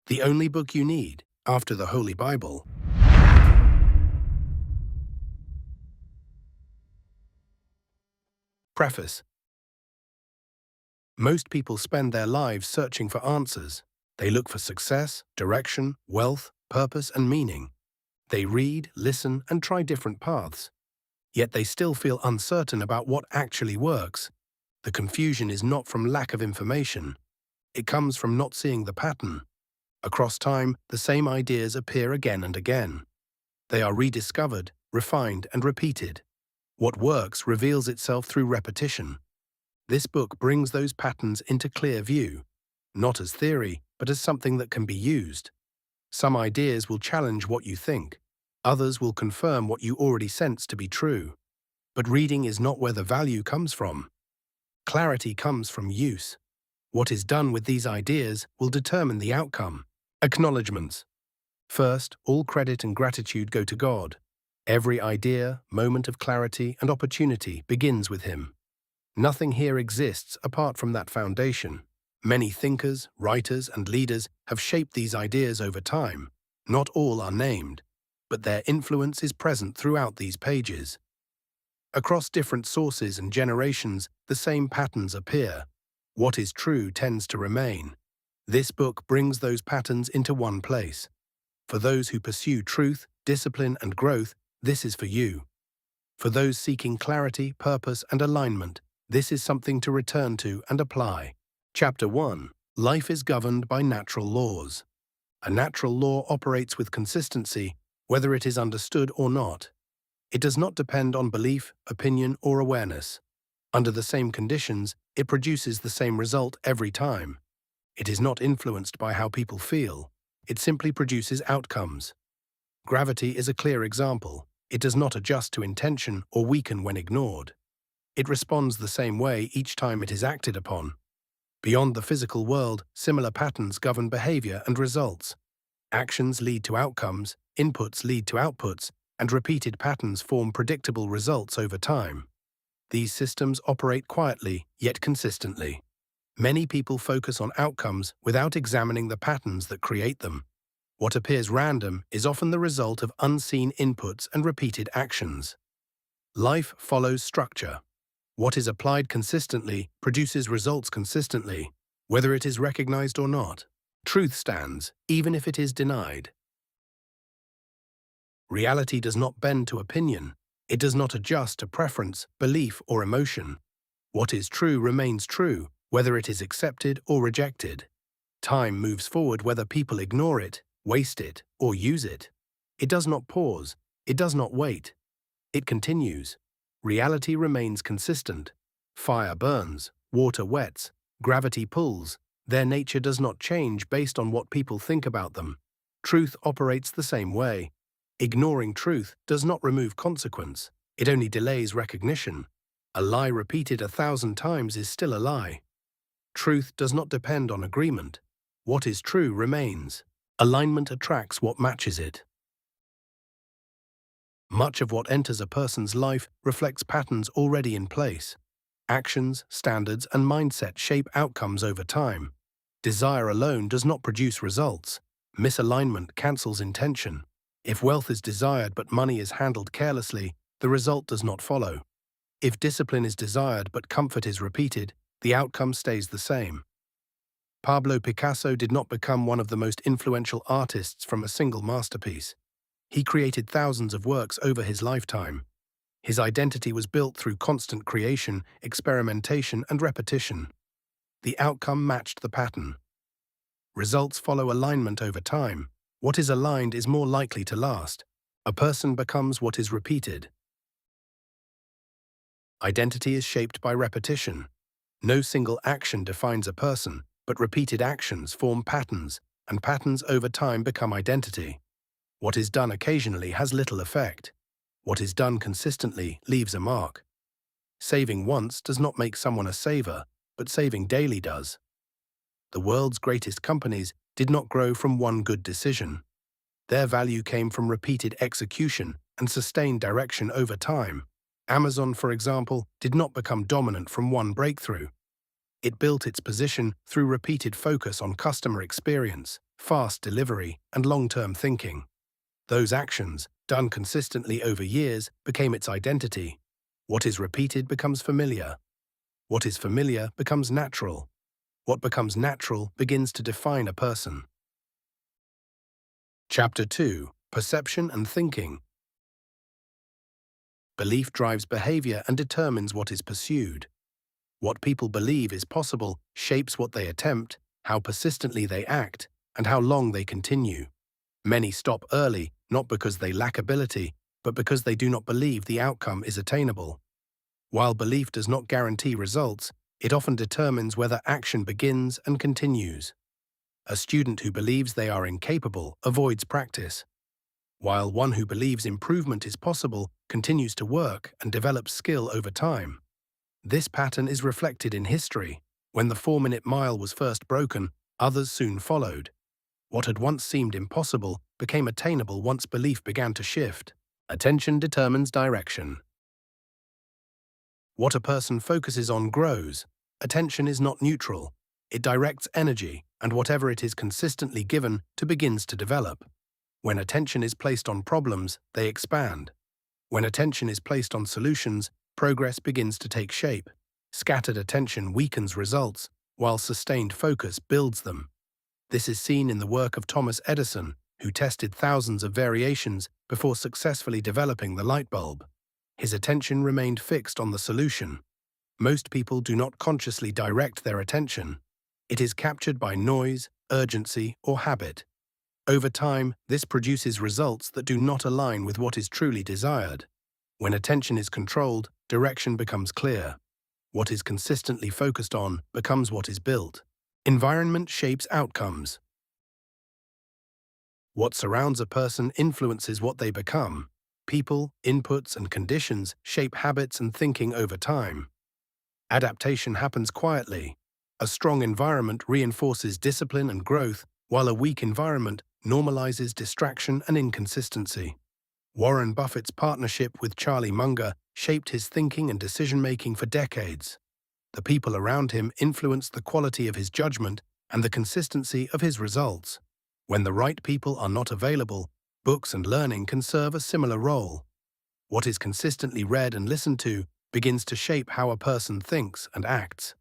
the only book you need after the Holy Bible. Preface. Most people spend their lives searching for answers. They look for success, direction, wealth, purpose, and meaning. They read, listen, and try different paths. Yet they still feel uncertain about what actually works. The confusion is not from lack of information. It comes from not seeing the pattern. Across time, the same ideas appear again and again. They are rediscovered, refined, and repeated. What works reveals itself through repetition. This book brings those patterns into clear view, not as theory, but as something that can be used. Some ideas will challenge what you think. Others will confirm what you already sense to be true. But reading is not where the value comes from. Clarity comes from use. What is done with these ideas will determine the outcome. Acknowledgements. First, all credit and gratitude go to God. Every idea, moment of clarity, and opportunity begins with Him. Nothing here exists apart from that foundation. Many thinkers, writers, and leaders have shaped these ideas over time. Not all are named, but their influence is present throughout these pages. Across different sources and generations, the same patterns appear. What is true tends to remain. This book brings those patterns into one place. For those who pursue truth, discipline, and growth, this is for you. For those seeking clarity, purpose, and alignment, this is something to return to and apply. Chapter 1. Life is governed by natural laws. A natural law operates with consistency, whether it is understood or not. It does not depend on belief, opinion, or awareness. Under the same conditions, it produces the same result every time. It is not influenced by how people feel. It simply produces outcomes. Gravity is a clear example. It does not adjust to intention or weaken when ignored. It responds the same way each time it is acted upon. Beyond the physical world, similar patterns govern behavior and results. Actions lead to outcomes, inputs lead to outputs, and repeated patterns form predictable results over time. These systems operate quietly, yet consistently. Many people focus on outcomes without examining the patterns that create them. What appears random is often the result of unseen inputs and repeated actions. Life follows structure. What is applied consistently produces results consistently, whether it is recognized or not. Truth stands, even if it is denied. Reality does not bend to opinion. It does not adjust to preference, belief, or emotion. What is true remains true, whether it is accepted or rejected. Time moves forward whether people ignore it, waste it, or use it. It does not pause. It does not wait. It continues. Reality remains consistent. Fire burns, water wets, gravity pulls. Their nature does not change based on what people think about them. Truth operates the same way. Ignoring truth does not remove consequence. It only delays recognition. A lie repeated 1,000 times is still a lie. Truth does not depend on agreement. What is true remains. Alignment attracts what matches it. Much of what enters a person's life reflects patterns already in place. Actions, standards, and mindset shape outcomes over time. Desire alone does not produce results. Misalignment cancels intention. If wealth is desired but money is handled carelessly, the result does not follow. If discipline is desired but comfort is repeated, the outcome stays the same. Pablo Picasso did not become one of the most influential artists from a single masterpiece. He created thousands of works over his lifetime. His identity was built through constant creation, experimentation, and repetition. The outcome matched the pattern. Results follow alignment over time. What is aligned is more likely to last. A person becomes what is repeated. Identity is shaped by repetition. No single action defines a person, but repeated actions form patterns, and patterns over time become identity. What is done occasionally has little effect. What is done consistently leaves a mark. Saving once does not make someone a saver, but saving daily does. The world's greatest companies did not grow from one good decision. Their value came from repeated execution and sustained direction over time. Amazon, for example, did not become dominant from one breakthrough. It built its position through repeated focus on customer experience, fast delivery, and long-term thinking. Those actions, done consistently over years, became its identity. What is repeated becomes familiar. What is familiar becomes natural. What becomes natural begins to define a person. Chapter 2. Perception and Thinking. Belief drives behavior and determines what is pursued. What people believe is possible shapes what they attempt, how persistently they act, and how long they continue. Many stop early, not because they lack ability, but because they do not believe the outcome is attainable. While belief does not guarantee results, it often determines whether action begins and continues. A student who believes they are incapable avoids practice, while one who believes improvement is possible continues to work and develops skill over time. This pattern is reflected in history. When the 4-minute mile was first broken, others soon followed. What had once seemed impossible became attainable once belief began to shift. Attention determines direction. What a person focuses on grows. Attention is not neutral. It directs energy, and whatever it is consistently given to begins to develop. When attention is placed on problems, they expand. When attention is placed on solutions, progress begins to take shape. Scattered attention weakens results, while sustained focus builds them. This is seen in the work of Thomas Edison, who tested thousands of variations before successfully developing the light bulb. His attention remained fixed on the solution. Most people do not consciously direct their attention. It is captured by noise, urgency, or habit. Over time, this produces results that do not align with what is truly desired. When attention is controlled, direction becomes clear. What is consistently focused on becomes what is built. Environment shapes outcomes. What surrounds a person influences what they become. People, inputs, and conditions shape habits and thinking over time. Adaptation happens quietly. A strong environment reinforces discipline and growth, while a weak environment normalizes distraction and inconsistency. Warren Buffett's partnership with Charlie Munger shaped his thinking and decision-making for decades. The people around him influenced the quality of his judgment and the consistency of his results. When the right people are not available, books and learning can serve a similar role. What is consistently read and listened to begins to shape how a person thinks and acts.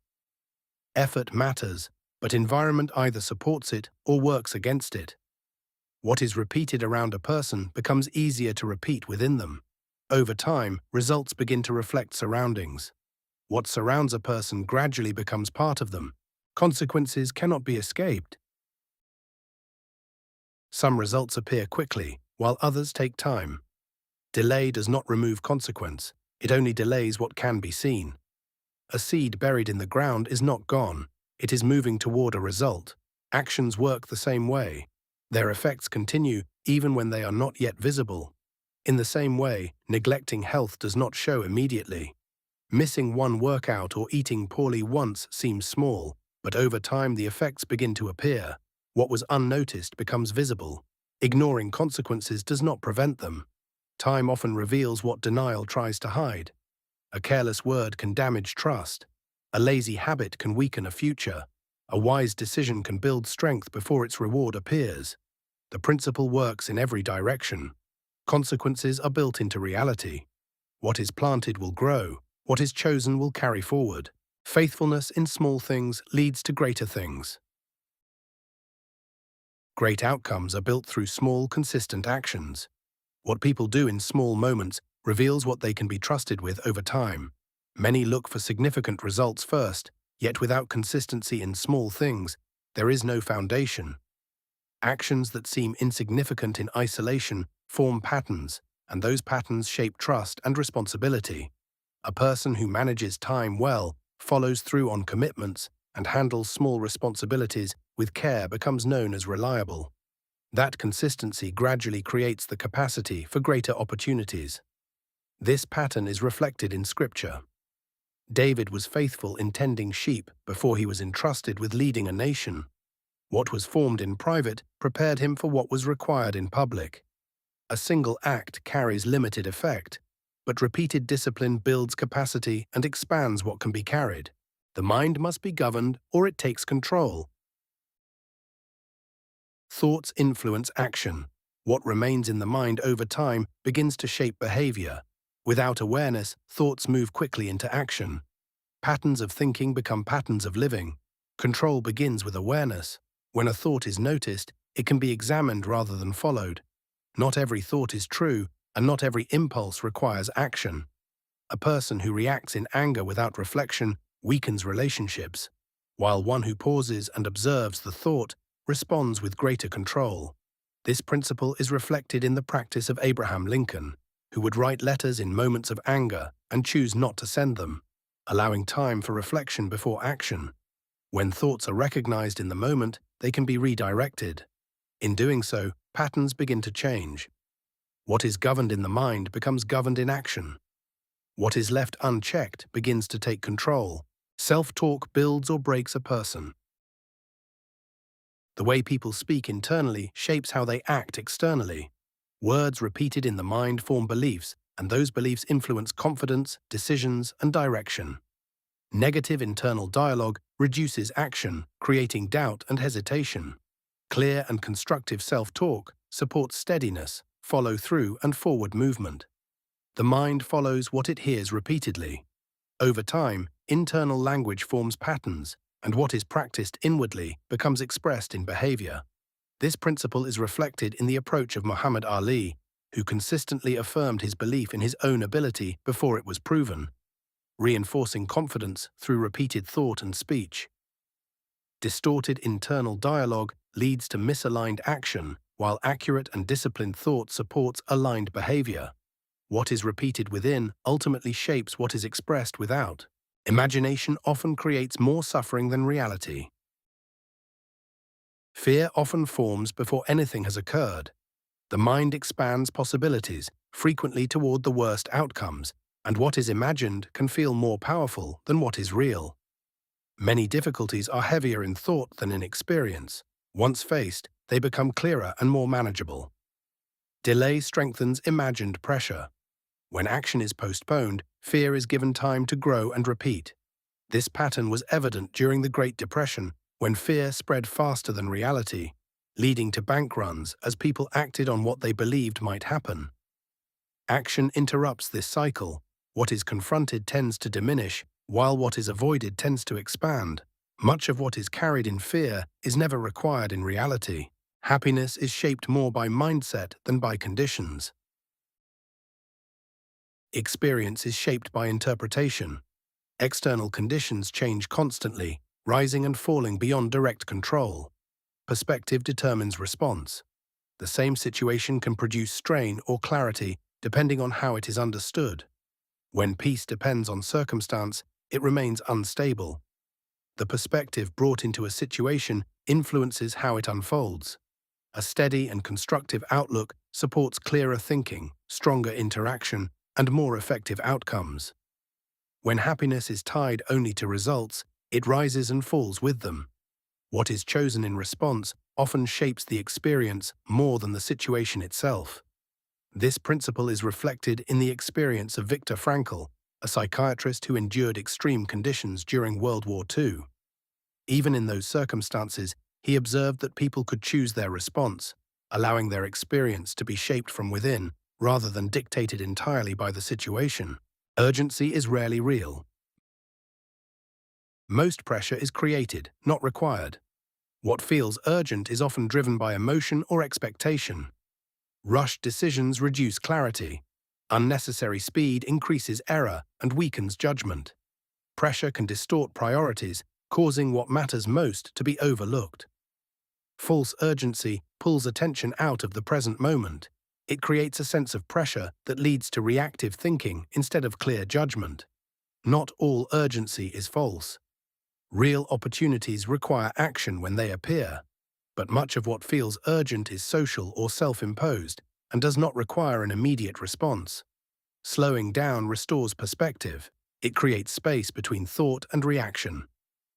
Effort matters, but environment either supports it or works against it. What is repeated around a person becomes easier to repeat within them. Over time, results begin to reflect surroundings. What surrounds a person gradually becomes part of them. Consequences cannot be escaped. Some results appear quickly, while others take time. Delay does not remove consequence, it only delays what can be seen. A seed buried in the ground is not gone, it is moving toward a result. Actions work the same way. Their effects continue even when they are not yet visible. In the same way, neglecting health does not show immediately. Missing one workout or eating poorly once seems small, but over time the effects begin to appear. What was unnoticed becomes visible. Ignoring consequences does not prevent them. Time often reveals what denial tries to hide. A careless word can damage trust. A lazy habit can weaken a future. A wise decision can build strength before its reward appears. The principle works in every direction. Consequences are built into reality. What is planted will grow. What is chosen will carry forward. Faithfulness in small things leads to greater things. Great outcomes are built through small, consistent actions. What people do in small moments reveals what they can be trusted with over time. Many look for significant results first, yet without consistency in small things, there is no foundation. Actions that seem insignificant in isolation form patterns, and those patterns shape trust and responsibility. A person who manages time well, follows through on commitments, and handles small responsibilities with care becomes known as reliable. That consistency gradually creates the capacity for greater opportunities. This pattern is reflected in Scripture. David was faithful in tending sheep before he was entrusted with leading a nation. What was formed in private prepared him for what was required in public. A single act carries limited effect, but repeated discipline builds capacity and expands what can be carried. The mind must be governed or it takes control. Thoughts influence action. What remains in the mind over time begins to shape behavior. Without awareness, thoughts move quickly into action. Patterns of thinking become patterns of living. Control begins with awareness. When a thought is noticed, it can be examined rather than followed. Not every thought is true, and not every impulse requires action. A person who reacts in anger without reflection weakens relationships, while one who pauses and observes the thought responds with greater control. This principle is reflected in the practice of Abraham Lincoln, who would write letters in moments of anger and choose not to send them, allowing time for reflection before action. When thoughts are recognized in the moment, they can be redirected. In doing so, patterns begin to change. What is governed in the mind becomes governed in action. What is left unchecked begins to take control. Self-talk builds or breaks a person. The way people speak internally shapes how they act externally. Words repeated in the mind form beliefs, and those beliefs influence confidence, decisions, and direction. Negative internal dialogue reduces action, creating doubt and hesitation. Clear and constructive self-talk supports steadiness, follow-through, and forward movement. The mind follows what it hears repeatedly. Over time, internal language forms patterns, and what is practiced inwardly becomes expressed in behavior. This principle is reflected in the approach of Muhammad Ali, who consistently affirmed his belief in his own ability before it was proven, reinforcing confidence through repeated thought and speech. Distorted internal dialogue leads to misaligned action, while accurate and disciplined thought supports aligned behavior. What is repeated within ultimately shapes what is expressed without. Imagination often creates more suffering than reality. Fear often forms before anything has occurred. The mind expands possibilities, frequently toward the worst outcomes, and what is imagined can feel more powerful than what is real. Many difficulties are heavier in thought than in experience. Once faced, they become clearer and more manageable. Delay strengthens imagined pressure. When action is postponed, fear is given time to grow and repeat. This pattern was evident during the Great Depression, when fear spread faster than reality, leading to bank runs as people acted on what they believed might happen. Action interrupts this cycle. What is confronted tends to diminish, while what is avoided tends to expand. Much of what is carried in fear is never required in reality. Happiness is shaped more by mindset than by conditions. Experience is shaped by interpretation. External conditions change constantly, rising and falling beyond direct control. Perspective determines response. The same situation can produce strain or clarity depending on how it is understood. When peace depends on circumstance, it remains unstable. The perspective brought into a situation influences how it unfolds. A steady and constructive outlook supports clearer thinking, stronger interaction, and more effective outcomes. When happiness is tied only to results, it rises and falls with them. What is chosen in response often shapes the experience more than the situation itself. This principle is reflected in the experience of Viktor Frankl, a psychiatrist who endured extreme conditions during World War II. Even in those circumstances, he observed that people could choose their response, allowing their experience to be shaped from within, rather than dictated entirely by the situation. Urgency is rarely real. Most pressure is created, not required. What feels urgent is often driven by emotion or expectation. Rushed decisions reduce clarity. Unnecessary speed increases error and weakens judgment. Pressure can distort priorities, causing what matters most to be overlooked. False urgency pulls attention out of the present moment. It creates a sense of pressure that leads to reactive thinking instead of clear judgment. Not all urgency is false. Real opportunities require action when they appear, but much of what feels urgent is social or self-imposed and does not require an immediate response. Slowing down restores perspective. It creates space between thought and reaction.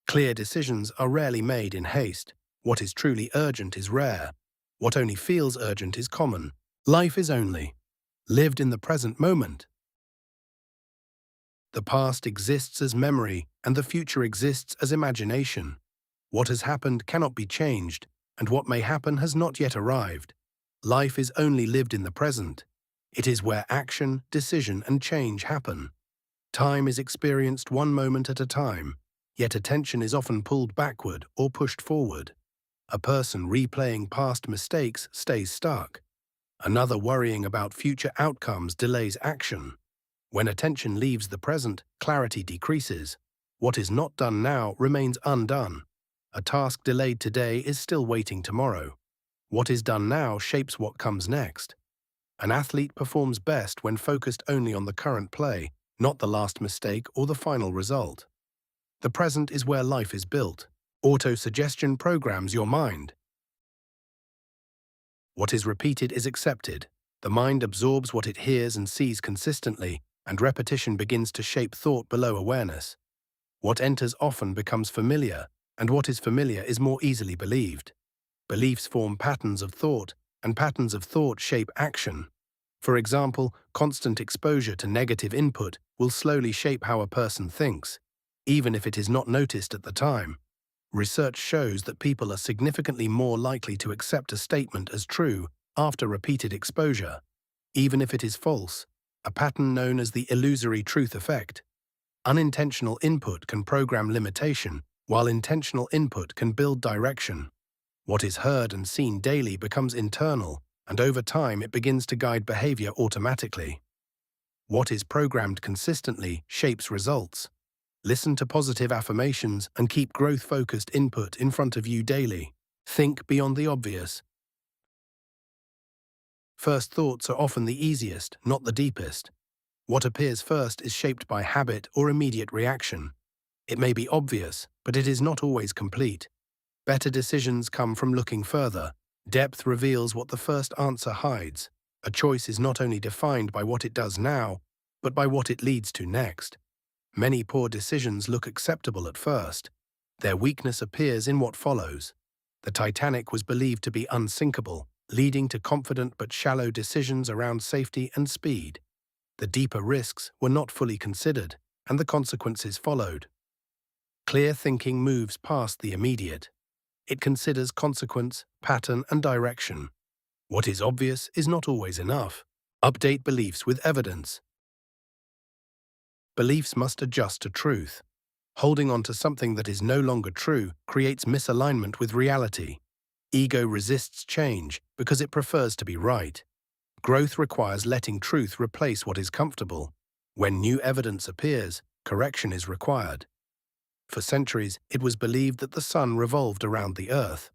Clear decisions are rarely made in haste. What is truly urgent is rare. What only feels urgent is common. Life is only lived in the present moment. The past exists as memory, and the future exists as imagination. What has happened cannot be changed, and what may happen has not yet arrived. Life is only lived in the present. It is where action, decision, and change happen. Time is experienced one moment at a time, yet attention is often pulled backward or pushed forward. A person replaying past mistakes stays stuck. Another worrying about future outcomes delays action. When attention leaves the present, clarity decreases. What is not done now remains undone. A task delayed today is still waiting tomorrow. What is done now shapes what comes next. An athlete performs best when focused only on the current play, not the last mistake or the final result. The present is where life is built. Auto-suggestion programs your mind. What is repeated is accepted. The mind absorbs what it hears and sees consistently, and repetition begins to shape thought below awareness. What enters often becomes familiar, and what is familiar is more easily believed. Beliefs form patterns of thought, and patterns of thought shape action. For example, constant exposure to negative input will slowly shape how a person thinks, even if it is not noticed at the time. Research shows that people are significantly more likely to accept a statement as true after repeated exposure, even if it is false, a pattern known as the illusory truth effect. Unintentional input can program limitation, while intentional input can build direction. What is heard and seen daily becomes internal, and over time it begins to guide behavior automatically. What is programmed consistently shapes results. Listen to positive affirmations and keep growth-focused input in front of you daily. Think beyond the obvious. First thoughts are often the easiest, not the deepest. What appears first is shaped by habit or immediate reaction. It may be obvious, but it is not always complete. Better decisions come from looking further. Depth reveals what the first answer hides. A choice is not only defined by what it does now, but by what it leads to next. Many poor decisions look acceptable at first. Their weakness appears in what follows. The Titanic was believed to be unsinkable, leading to confident but shallow decisions around safety and speed. The deeper risks were not fully considered, and the consequences followed. Clear thinking moves past the immediate. It considers consequence, pattern, and direction. What is obvious is not always enough. Update beliefs with evidence. Beliefs must adjust to truth. Holding on to something that is no longer true creates misalignment with reality. Ego resists change because it prefers to be right. Growth requires letting truth replace what is comfortable. When new evidence appears, correction is required. For centuries, it was believed that the sun revolved around the earth.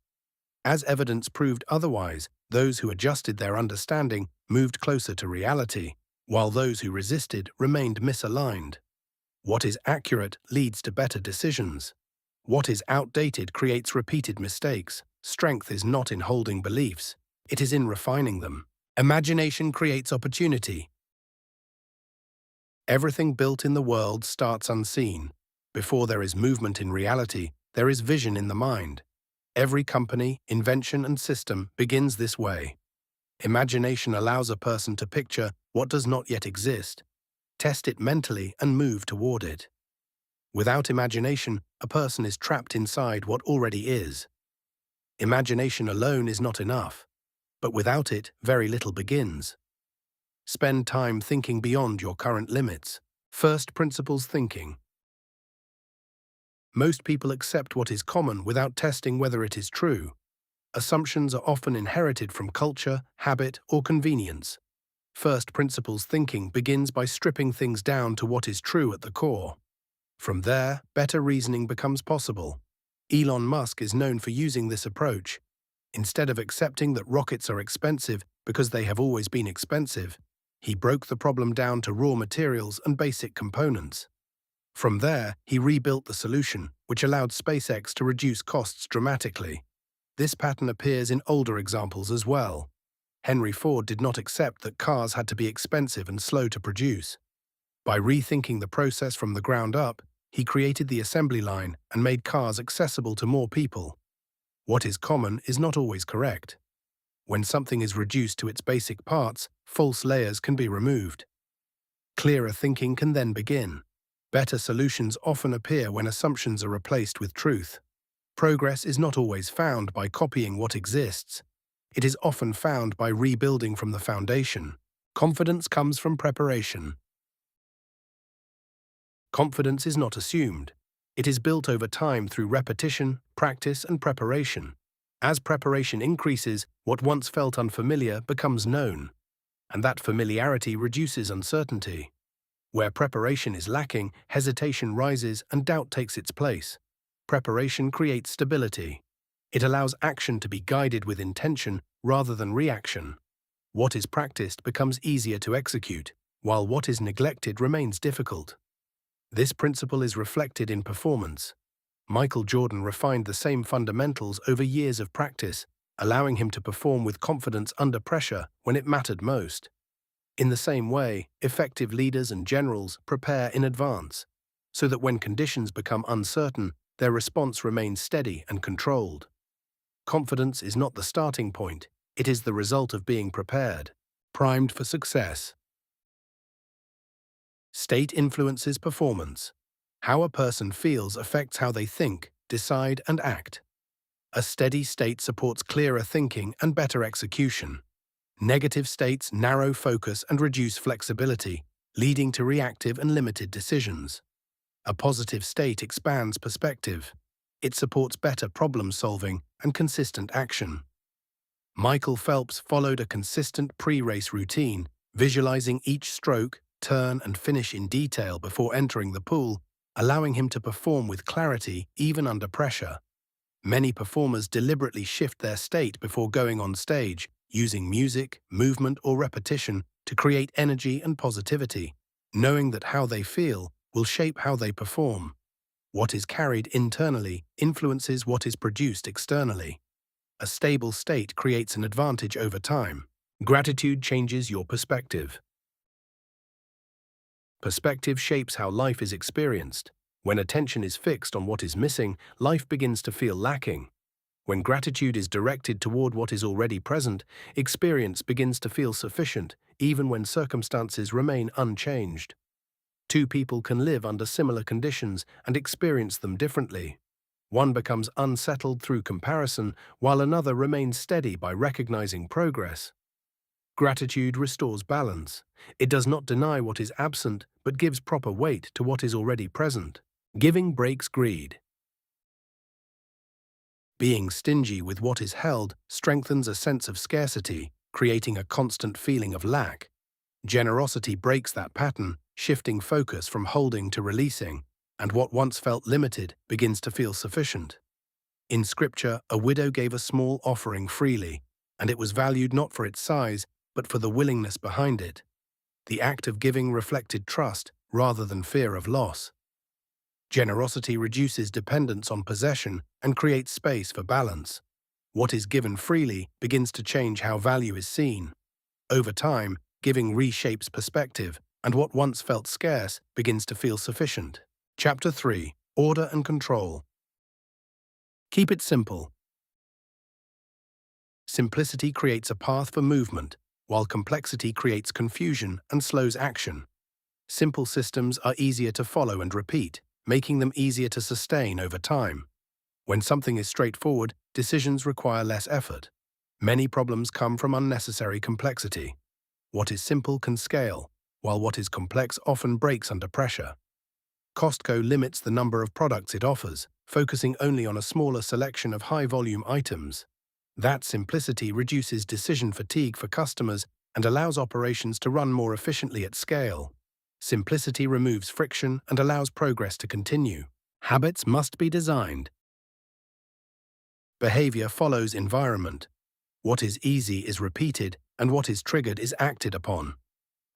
As evidence proved otherwise, those who adjusted their understanding moved closer to reality, while those who resisted remained misaligned. What is accurate leads to better decisions. What is outdated creates repeated mistakes. Strength is not in holding beliefs, it is in refining them. Imagination creates opportunity. Everything built in the world starts unseen. Before there is movement in reality, there is vision in the mind. Every company, invention, and system begins this way. Imagination allows a person to picture what does not yet exist, test it mentally, and move toward it. Without imagination, a person is trapped inside what already is. Imagination alone is not enough, but without it, very little begins. Spend time thinking beyond your current limits. First principles thinking. Most people accept what is common without testing whether it is true. Assumptions are often inherited from culture, habit, or convenience. First principles thinking begins by stripping things down to what is true at the core. From there, better reasoning becomes possible. Elon Musk is known for using this approach. Instead of accepting that rockets are expensive because they have always been expensive, he broke the problem down to raw materials and basic components. From there, he rebuilt the solution, which allowed SpaceX to reduce costs dramatically. This pattern appears in older examples as well. Henry Ford did not accept that cars had to be expensive and slow to produce. By rethinking the process from the ground up, he created the assembly line and made cars accessible to more people. What is common is not always correct. When something is reduced to its basic parts, false layers can be removed. Clearer thinking can then begin. Better solutions often appear when assumptions are replaced with truth. Progress is not always found by copying what exists. It is often found by rebuilding from the foundation. Confidence comes from preparation. Confidence is not assumed. It is built over time through repetition, practice, and preparation. As preparation increases, what once felt unfamiliar becomes known, and that familiarity reduces uncertainty. Where preparation is lacking, hesitation rises and doubt takes its place. Preparation creates stability. It allows action to be guided with intention rather than reaction. What is practiced becomes easier to execute, while what is neglected remains difficult. This principle is reflected in performance. Michael Jordan refined the same fundamentals over years of practice, allowing him to perform with confidence under pressure when it mattered most. In the same way, effective leaders and generals prepare in advance, so that when conditions become uncertain, their response remains steady and controlled. Confidence is not the starting point, it is the result of being prepared, primed for success. State influences performance. How a person feels affects how they think, decide, and act. A steady state supports clearer thinking and better execution. Negative states narrow focus and reduce flexibility, leading to reactive and limited decisions. A positive state expands perspective. It supports better problem-solving and consistent action. Michael Phelps followed a consistent pre-race routine, visualizing each stroke, turn, and finish in detail before entering the pool, allowing him to perform with clarity even under pressure. Many performers deliberately shift their state before going on stage, using music, movement, or repetition to create energy and positivity, knowing that how they feel will shape how they perform. What is carried internally influences what is produced externally. A stable state creates an advantage over time. Gratitude changes your perspective. Perspective shapes how life is experienced. When attention is fixed on what is missing, life begins to feel lacking. When gratitude is directed toward what is already present, experience begins to feel sufficient, even when circumstances remain unchanged. Two people can live under similar conditions and experience them differently. One becomes unsettled through comparison, while another remains steady by recognizing progress. Gratitude restores balance. It does not deny what is absent, but gives proper weight to what is already present. Giving breaks greed. Being stingy with what is held strengthens a sense of scarcity, creating a constant feeling of lack. Generosity breaks that pattern, shifting focus from holding to releasing, and what once felt limited begins to feel sufficient. In Scripture, a widow gave a small offering freely, and it was valued not for its size, but for the willingness behind it. The act of giving reflected trust rather than fear of loss. Generosity reduces dependence on possession and creates space for balance. What is given freely begins to change how value is seen. Over time, giving reshapes perspective, and what once felt scarce begins to feel sufficient. Chapter 3. Order and Control. Keep it simple. Simplicity creates a path for movement, while complexity creates confusion and slows action. Simple systems are easier to follow and repeat, making them easier to sustain over time. When something is straightforward, decisions require less effort. Many problems come from unnecessary complexity. What is simple can scale, while what is complex often breaks under pressure. Costco limits the number of products it offers, focusing only on a smaller selection of high-volume items. That simplicity reduces decision fatigue for customers and allows operations to run more efficiently at scale. Simplicity removes friction and allows progress to continue. Habits must be designed. Behavior follows environment. What is easy is repeated, and what is triggered is acted upon.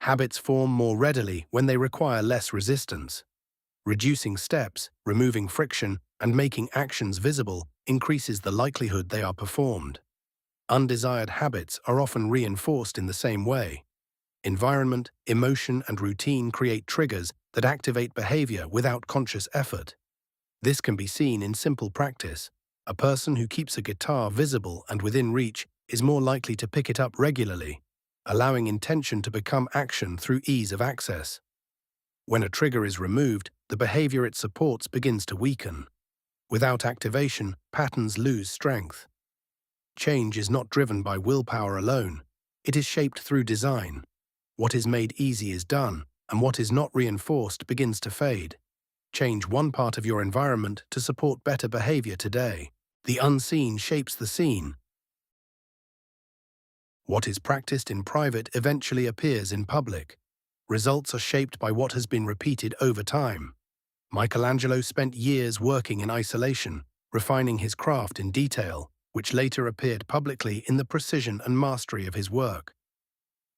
Habits form more readily when they require less resistance. Reducing steps, removing friction, and making actions visible increases the likelihood they are performed. Undesired habits are often reinforced in the same way. Environment, emotion, and routine create triggers that activate behavior without conscious effort. This can be seen in simple practice. A person who keeps a guitar visible and within reach is more likely to pick it up regularly, allowing intention to become action through ease of access. When a trigger is removed, the behavior it supports begins to weaken. Without activation, patterns lose strength. Change is not driven by willpower alone. It is shaped through design. What is made easy is done, and what is not reinforced begins to fade. Change one part of your environment to support better behavior today. The unseen shapes the scene. What is practiced in private eventually appears in public. Results are shaped by what has been repeated over time. Michelangelo spent years working in isolation, refining his craft in detail, which later appeared publicly in the precision and mastery of his work.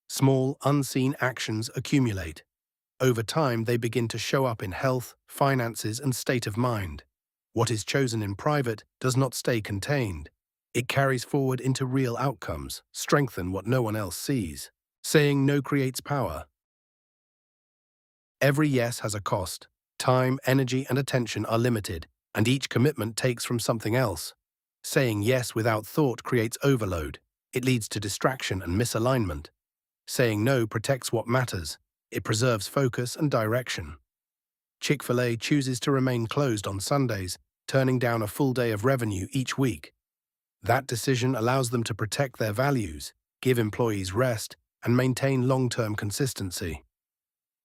Small, unseen actions accumulate. Over time, they begin to show up in health, finances, and state of mind. What is chosen in private does not stay contained. It carries forward into real outcomes, strengthen what no one else sees. Saying no creates power. Every yes has a cost. Time, energy, and attention are limited, and each commitment takes from something else. Saying yes without thought creates overload. It leads to distraction and misalignment. Saying no protects what matters. It preserves focus and direction. Chick-fil-A chooses to remain closed on Sundays, turning down a full day of revenue each week. That decision allows them to protect their values, give employees rest, and maintain long-term consistency.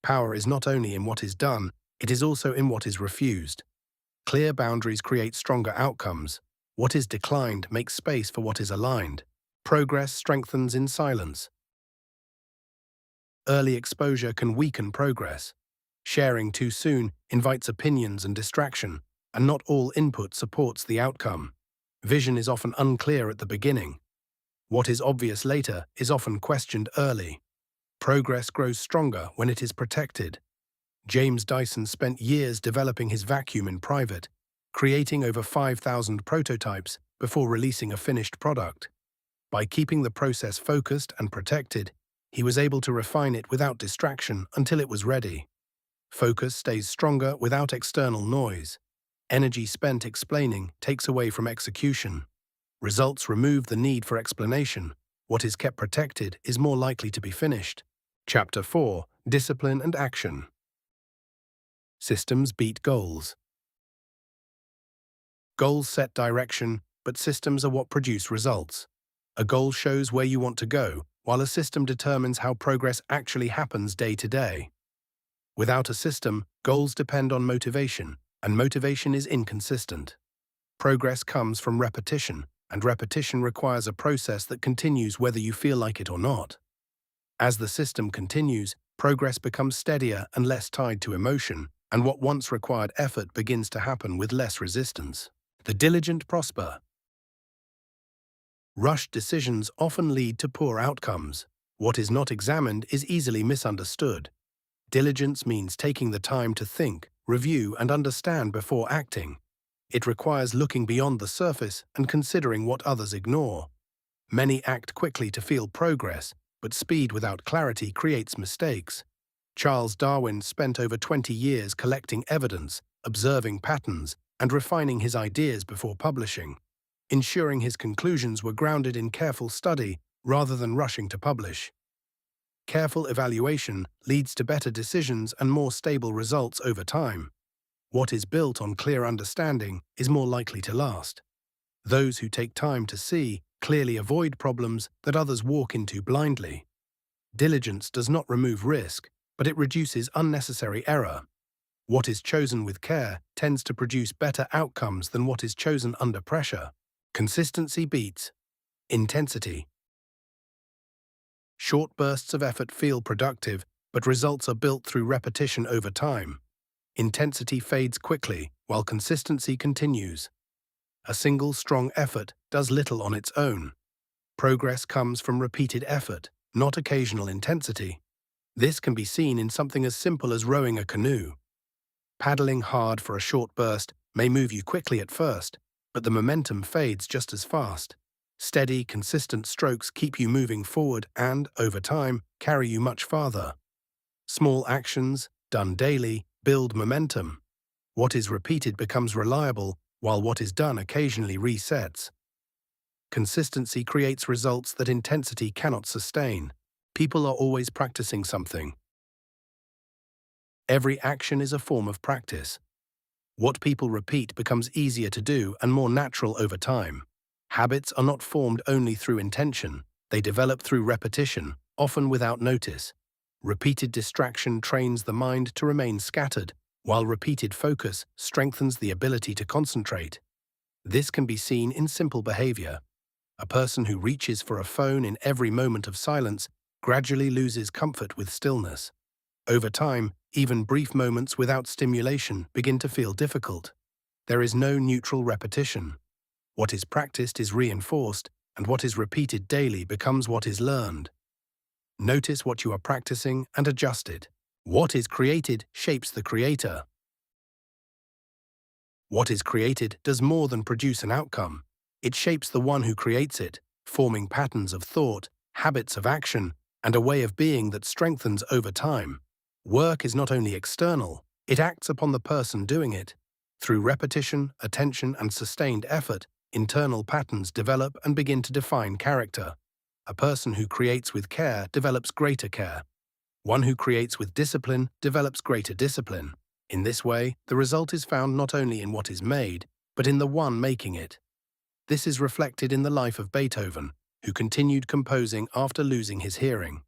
Power is not only in what is done, it is also in what is refused. Clear boundaries create stronger outcomes. What is declined makes space for what is aligned. Progress strengthens in silence. Early exposure can weaken progress. Sharing too soon invites opinions and distraction, and not all input supports the outcome. Vision is often unclear at the beginning. What is obvious later is often questioned early. Progress grows stronger when it is protected. James Dyson spent years developing his vacuum in private, creating over 5,000 prototypes before releasing a finished product. By keeping the process focused and protected, he was able to refine it without distraction until it was ready. Focus stays stronger without external noise. Energy spent explaining takes away from execution. Results remove the need for explanation. What is kept protected is more likely to be finished. Chapter 4: Discipline and Action. Systems beat goals. Goals set direction, but systems are what produce results. A goal shows where you want to go, while a system determines how progress actually happens day to day. Without a system, goals depend on motivation, and motivation is inconsistent. Progress comes from repetition, and repetition requires a process that continues whether you feel like it or not. As the system continues, progress becomes steadier and less tied to emotion, and what once required effort begins to happen with less resistance. The diligent prosper. Rushed decisions often lead to poor outcomes. What is not examined is easily misunderstood. Diligence means taking the time to think, review, and understand before acting. It requires looking beyond the surface and considering what others ignore. Many act quickly to feel progress, but speed without clarity creates mistakes. Charles Darwin spent over 20 years collecting evidence, observing patterns, and refining his ideas before publishing, ensuring his conclusions were grounded in careful study rather than rushing to publish. Careful evaluation leads to better decisions and more stable results over time. What is built on clear understanding is more likely to last. Those who take time to see clearly avoid problems that others walk into blindly. Diligence does not remove risk, but it reduces unnecessary error. What is chosen with care tends to produce better outcomes than what is chosen under pressure. Consistency beats intensity. Short bursts of effort feel productive, but results are built through repetition over time. Intensity fades quickly, while consistency continues. A single strong effort does little on its own. Progress comes from repeated effort, not occasional intensity. This can be seen in something as simple as rowing a canoe. Paddling hard for a short burst may move you quickly at first, but the momentum fades just as fast. Steady, consistent strokes keep you moving forward and, over time, carry you much farther. Small actions, done daily, build momentum. What is repeated becomes reliable, while what is done occasionally resets. Consistency creates results that intensity cannot sustain. People are always practicing something. Every action is a form of practice. What people repeat becomes easier to do and more natural over time. Habits are not formed only through intention, they develop through repetition, often without notice. Repeated distraction trains the mind to remain scattered, while repeated focus strengthens the ability to concentrate. This can be seen in simple behavior. A person who reaches for a phone in every moment of silence gradually loses comfort with stillness. Over time, even brief moments without stimulation begin to feel difficult. There is no neutral repetition. What is practiced is reinforced, and what is repeated daily becomes what is learned. Notice what you are practicing and adjust it. What is created shapes the creator. What is created does more than produce an outcome. It shapes the one who creates it, forming patterns of thought, habits of action, and a way of being that strengthens over time. Work is not only external, it acts upon the person doing it. Through repetition, attention, and sustained effort, internal patterns develop and begin to define character. A person who creates with care develops greater care. One who creates with discipline develops greater discipline. In this way, the result is found not only in what is made, but in the one making it. This is reflected in the life of Beethoven, who continued composing after losing his hearing.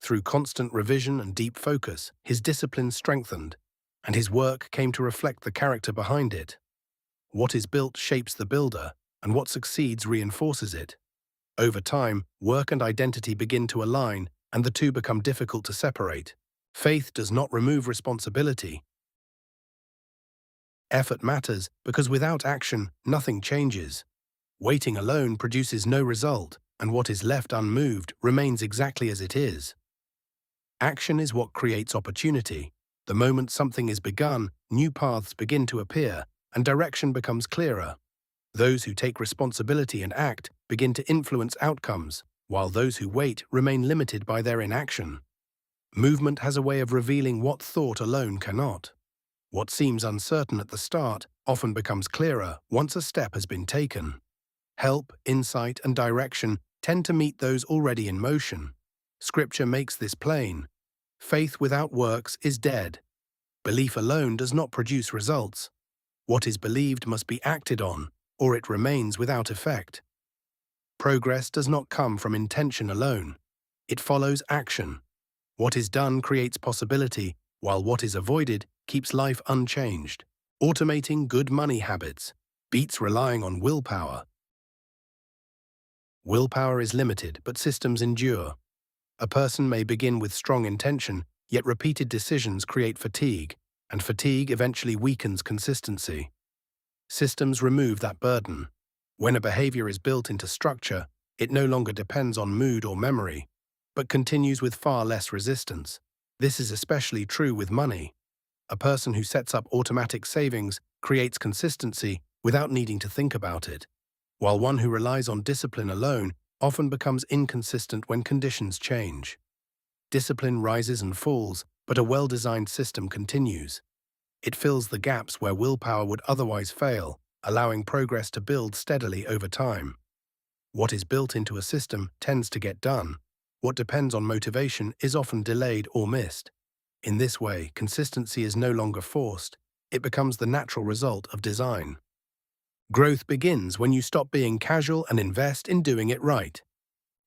Through constant revision and deep focus, his discipline strengthened, and his work came to reflect the character behind it. What is built shapes the builder, and what succeeds reinforces it. Over time, work and identity begin to align, and the two become difficult to separate. Faith does not remove responsibility. Effort matters because without action, nothing changes. Waiting alone produces no result, and what is left unmoved remains exactly as it is. Action is what creates opportunity. The moment something is begun, new paths begin to appear, and direction becomes clearer. Those who take responsibility and act begin to influence outcomes, while those who wait remain limited by their inaction. Movement has a way of revealing what thought alone cannot. What seems uncertain at the start often becomes clearer once a step has been taken. Help, insight, and direction tend to meet those already in motion. Scripture makes this plain. Faith without works is dead. Belief alone does not produce results. What is believed must be acted on, or it remains without effect. Progress does not come from intention alone. It follows action. What is done creates possibility, while what is avoided keeps life unchanged. Automating good money habits beats relying on willpower. Willpower is limited, but systems endure. A person may begin with strong intention, yet repeated decisions create fatigue, and fatigue eventually weakens consistency. Systems remove that burden. When a behavior is built into structure, it no longer depends on mood or memory, but continues with far less resistance. This is especially true with money. A person who sets up automatic savings creates consistency without needing to think about it, while one who relies on discipline alone often becomes inconsistent when conditions change. Discipline rises and falls, but a well-designed system continues. It fills the gaps where willpower would otherwise fail, allowing progress to build steadily over time. What is built into a system tends to get done. What depends on motivation is often delayed or missed. In this way, consistency is no longer forced. It becomes the natural result of design. Growth begins when you stop being casual and invest in doing it right.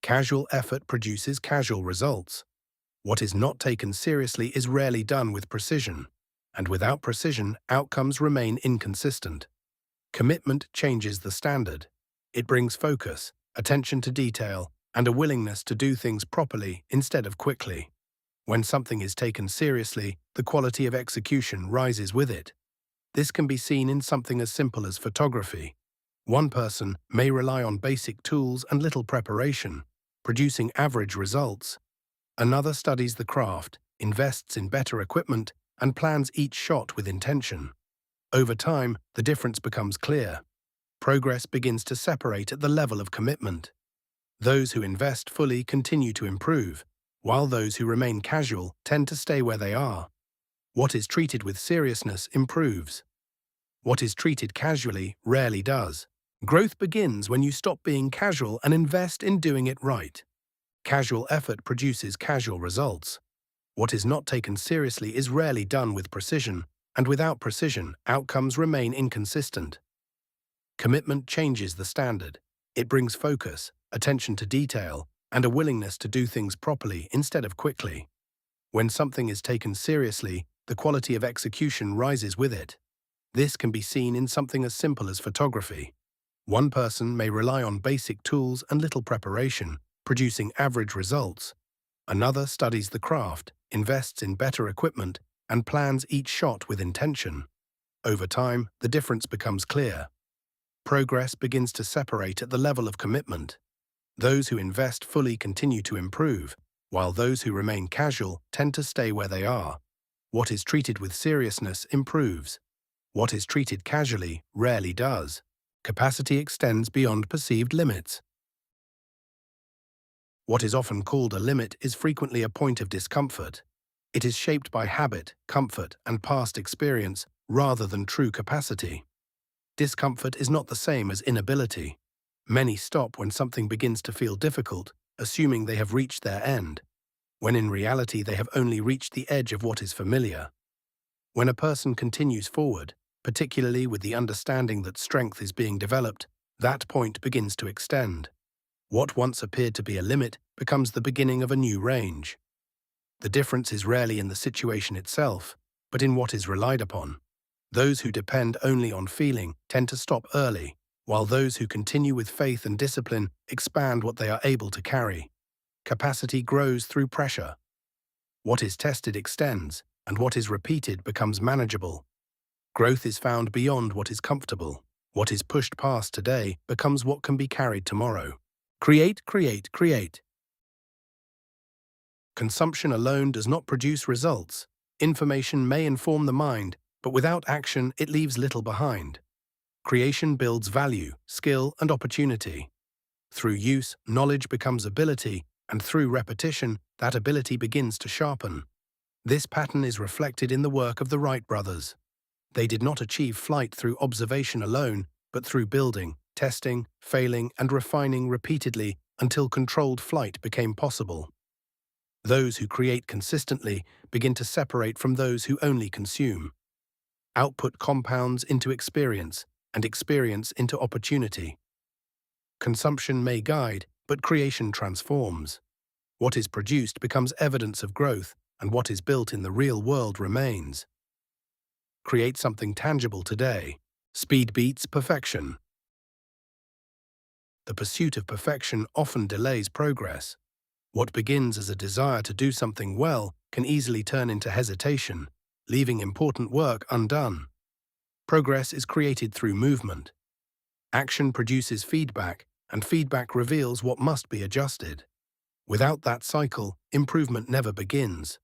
Casual effort produces casual results. What is not taken seriously is rarely done with precision, and without precision, outcomes remain inconsistent. Commitment changes the standard. It brings focus, attention to detail, and a willingness to do things properly instead of quickly. When something is taken seriously, the quality of execution rises with it. This can be seen in something as simple as photography. One person may rely on basic tools and little preparation, producing average results. Another studies the craft, invests in better equipment, and plans each shot with intention. Over time, the difference becomes clear. Progress begins to separate at the level of commitment. Those who invest fully continue to improve, while those who remain casual tend to stay where they are. What is treated with seriousness improves. What is treated casually rarely does. Growth begins when you stop being casual and invest in doing it right. Casual effort produces casual results. What is not taken seriously is rarely done with precision, And without precision, outcomes remain inconsistent. Commitment changes the standard. It brings focus, attention to detail, and a willingness to do things properly instead of quickly. When something is taken seriously, the quality of execution rises with it. This can be seen in something as simple as photography. One person may rely on basic tools and little preparation, producing average results. Another studies the craft, invests in better equipment, and plans each shot with intention. Over time, the difference becomes clear. Progress begins to separate at the level of commitment. Those who invest fully continue to improve, while those who remain casual tend to stay where they are. What is treated with seriousness improves. What is treated casually rarely does. Capacity extends beyond perceived limits. What is often called a limit is frequently a point of discomfort. It is shaped by habit, comfort, and past experience rather than true capacity. Discomfort is not the same as inability. Many stop when something begins to feel difficult, assuming they have reached their end, when in reality they have only reached the edge of what is familiar. When a person continues forward, particularly with the understanding that strength is being developed, that point begins to extend. What once appeared to be a limit becomes the beginning of a new range. The difference is rarely in the situation itself, but in what is relied upon. Those who depend only on feeling tend to stop early, while those who continue with faith and discipline expand what they are able to carry. Capacity grows through pressure. What is tested extends, and what is repeated becomes manageable. Growth is found beyond what is comfortable. What is pushed past today becomes what can be carried tomorrow. Create, create, create. Consumption alone does not produce results. Information may inform the mind, but without action, it leaves little behind. Creation builds value, skill, and opportunity. Through use, knowledge becomes ability, and through repetition, that ability begins to sharpen. This pattern is reflected in the work of the Wright brothers. They did not achieve flight through observation alone, but through building, testing, failing, and refining repeatedly until controlled flight became possible. Those who create consistently begin to separate from those who only consume. Output compounds into experience, and experience into opportunity. Consumption may guide, but creation transforms. What is produced becomes evidence of growth, and what is built in the real world remains. Create something tangible today. Speed beats perfection. The pursuit of perfection often delays progress. What begins as a desire to do something well can easily turn into hesitation, leaving important work undone. Progress is created through movement. Action produces feedback, and feedback reveals what must be adjusted. Without that cycle, improvement never begins.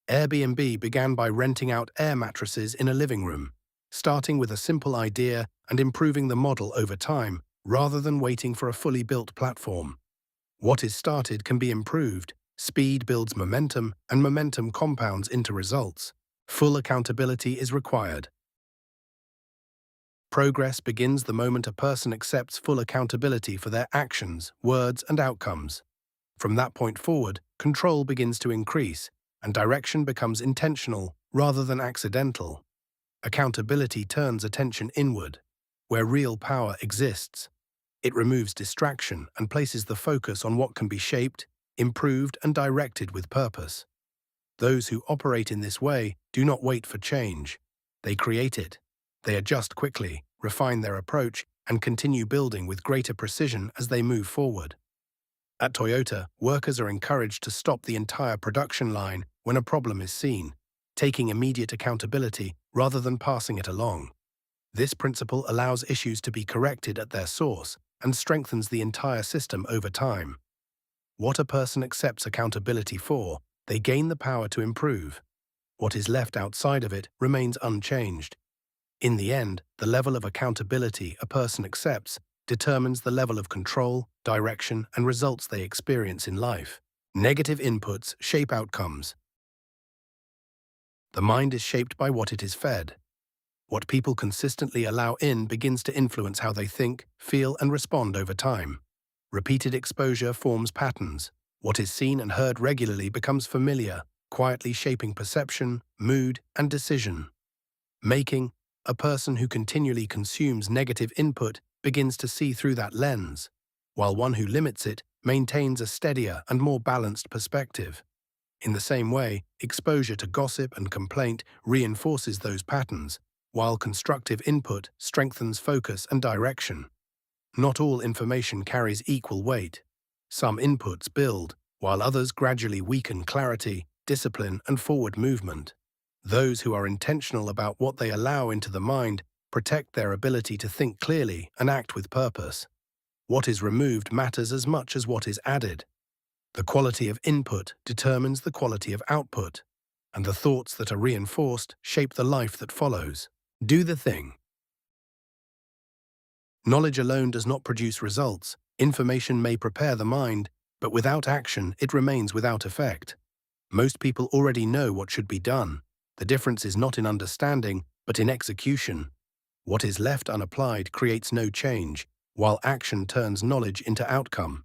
Airbnb began by renting out air mattresses in a living room, starting with a simple idea and improving the model over time, rather than waiting for a fully built platform. What is started can be improved. Speed builds momentum, and momentum compounds into results. Full accountability is required. Progress begins the moment a person accepts full accountability for their actions, words, and outcomes. From that point forward, control begins to increase, and direction becomes intentional rather than accidental. Accountability turns attention inward, where real power exists. It removes distraction and places the focus on what can be shaped, improved, and directed with purpose. Those who operate in this way do not wait for change. They create it. They adjust quickly, refine their approach, and continue building with greater precision as they move forward. At Toyota, workers are encouraged to stop the entire production line when a problem is seen, taking immediate accountability rather than passing it along. This principle allows issues to be corrected at their source and strengthens the entire system over time. What a person accepts accountability for, they gain the power to improve. What is left outside of it remains unchanged. In the end, the level of accountability a person accepts determines the level of control, direction, and results they experience in life. Negative inputs shape outcomes. The mind is shaped by what it is fed. What people consistently allow in begins to influence how they think, feel, and respond over time. Repeated exposure forms patterns. What is seen and heard regularly becomes familiar, quietly shaping perception, mood, and decision. Making a person who continually consumes negative input begins to see through that lens, while one who limits it maintains a steadier and more balanced perspective. In the same way, exposure to gossip and complaint reinforces those patterns, while constructive input strengthens focus and direction. Not all information carries equal weight. Some inputs build, while others gradually weaken clarity, discipline, and forward movement. Those who are intentional about what they allow into the mind protect their ability to think clearly and act with purpose. What is removed matters as much as what is added. The quality of input determines the quality of output, and the thoughts that are reinforced shape the life that follows. Do the thing. Knowledge alone does not produce results. Information may prepare the mind, but without action, it remains without effect. Most people already know what should be done. The difference is not in understanding, but in execution. What is left unapplied creates no change, while action turns knowledge into outcome.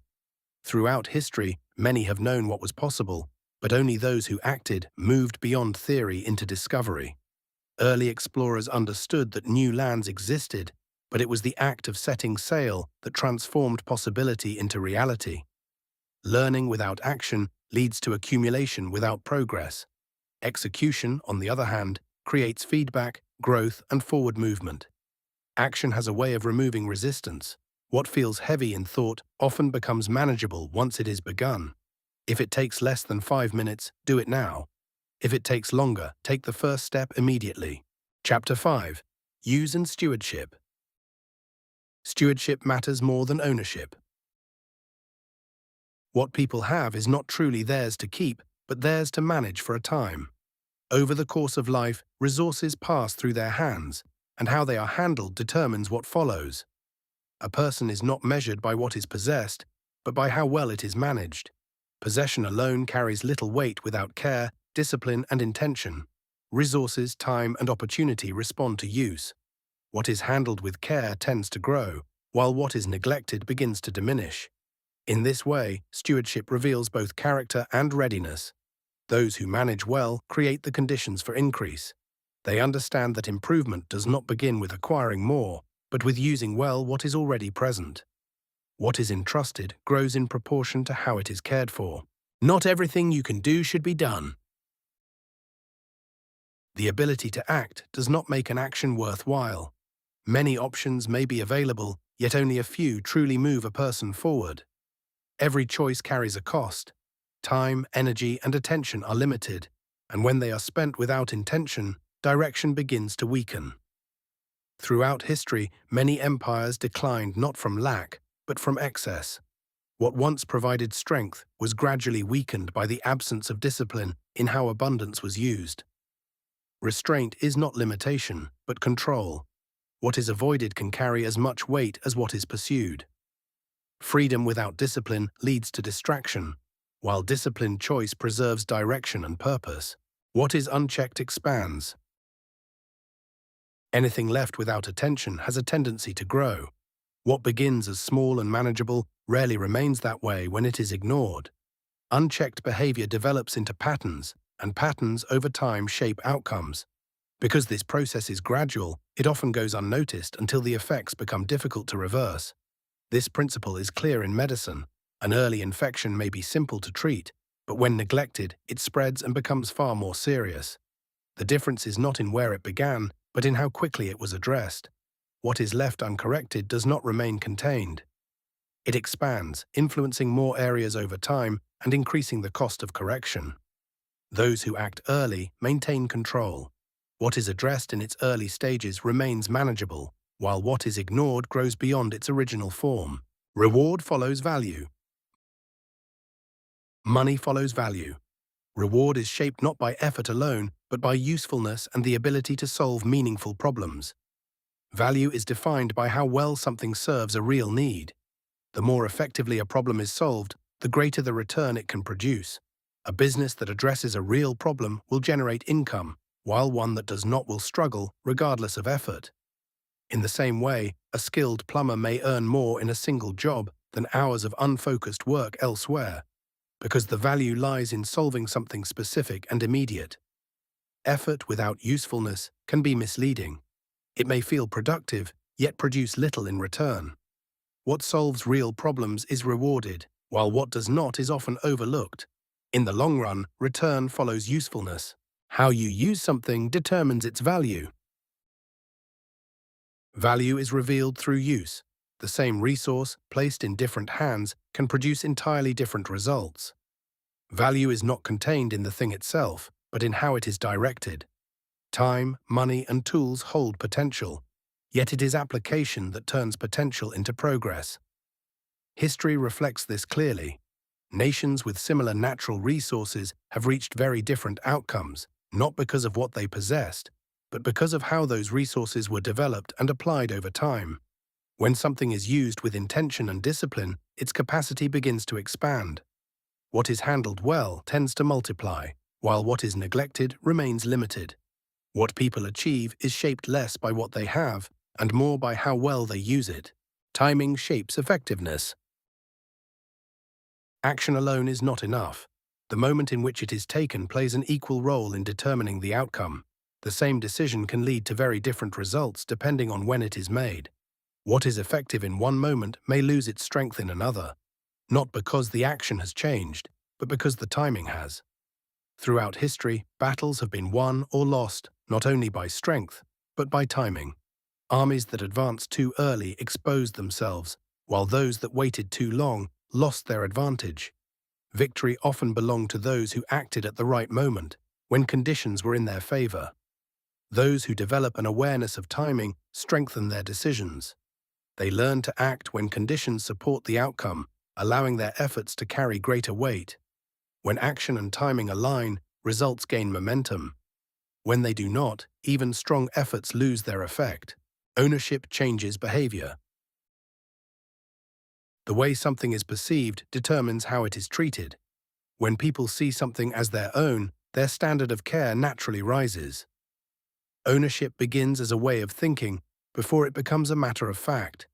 Throughout history, many have known what was possible, but only those who acted moved beyond theory into discovery. Early explorers understood that new lands existed, but it was the act of setting sail that transformed possibility into reality. Learning without action leads to accumulation without progress. Execution, on the other hand, creates feedback, growth, and forward movement. Action has a way of removing resistance. What feels heavy in thought often becomes manageable once it is begun. If it takes less than 5 minutes, do it now. If it takes longer, take the first step immediately. Chapter 5. Use and Stewardship. Stewardship matters more than ownership. What people have is not truly theirs to keep, but theirs to manage for a time. Over the course of life, resources pass through their hands, and how they are handled determines what follows. A person is not measured by what is possessed, but by how well it is managed. Possession alone carries little weight without care, discipline, and intention. Resources, time, and opportunity respond to use. What is handled with care tends to grow, while what is neglected begins to diminish. In this way, stewardship reveals both character and readiness. Those who manage well create the conditions for increase. They understand that improvement does not begin with acquiring more, but with using well what is already present. What is entrusted grows in proportion to how it is cared for. Not everything you can do should be done. The ability to act does not make an action worthwhile. Many options may be available, yet only a few truly move a person forward. Every choice carries a cost. Time, energy, and attention are limited, and when they are spent without intention, direction begins to weaken. Throughout history, many empires declined not from lack, but from excess. What once provided strength was gradually weakened by the absence of discipline in how abundance was used. Restraint is not limitation, but control. What is avoided can carry as much weight as what is pursued. Freedom without discipline leads to distraction, while disciplined choice preserves direction and purpose. What is unchecked expands. Anything left without attention has a tendency to grow. What begins as small and manageable rarely remains that way when it is ignored. Unchecked behavior develops into patterns, and patterns over time shape outcomes. Because this process is gradual, it often goes unnoticed until the effects become difficult to reverse. This principle is clear in medicine. An early infection may be simple to treat, but when neglected, it spreads and becomes far more serious. The difference is not in where it began, but in how quickly it was addressed. What is left uncorrected does not remain contained. It expands, influencing more areas over time and increasing the cost of correction. Those who act early maintain control. What is addressed in its early stages remains manageable, while what is ignored grows beyond its original form. Reward follows value. Money follows value. Reward is shaped not by effort alone, but by usefulness and the ability to solve meaningful problems. Value is defined by how well something serves a real need. The more effectively a problem is solved, the greater the return it can produce. A business that addresses a real problem will generate income, while one that does not will struggle, regardless of effort. In the same way, a skilled plumber may earn more in a single job than hours of unfocused work elsewhere, because the value lies in solving something specific and immediate. Effort without usefulness can be misleading. It may feel productive, yet produce little in return. What solves real problems is rewarded, while what does not is often overlooked. In the long run, return follows usefulness. How you use something determines its value. Value is revealed through use. The same resource, placed in different hands, can produce entirely different results. Value is not contained in the thing itself, but in how it is directed. Time, money, and tools hold potential, yet it is application that turns potential into progress. History reflects this clearly. Nations with similar natural resources have reached very different outcomes, not because of what they possessed, but because of how those resources were developed and applied over time. When something is used with intention and discipline, its capacity begins to expand. What is handled well tends to multiply, while what is neglected remains limited. What people achieve is shaped less by what they have, and more by how well they use it. Timing shapes effectiveness. Action alone is not enough. The moment in which it is taken plays an equal role in determining the outcome. The same decision can lead to very different results depending on when it is made. What is effective in one moment may lose its strength in another, not because the action has changed, but because the timing has. Throughout history, battles have been won or lost not only by strength, but by timing. Armies that advanced too early exposed themselves, while those that waited too long lost their advantage. Victory often belonged to those who acted at the right moment, when conditions were in their favor. Those who develop an awareness of timing strengthen their decisions. They learn to act when conditions support the outcome, allowing their efforts to carry greater weight. When action and timing align, results gain momentum. When they do not, even strong efforts lose their effect. Ownership changes behavior. The way something is perceived determines how it is treated. When people see something as their own, their standard of care naturally rises. Ownership begins as a way of thinking before it becomes a matter of fact.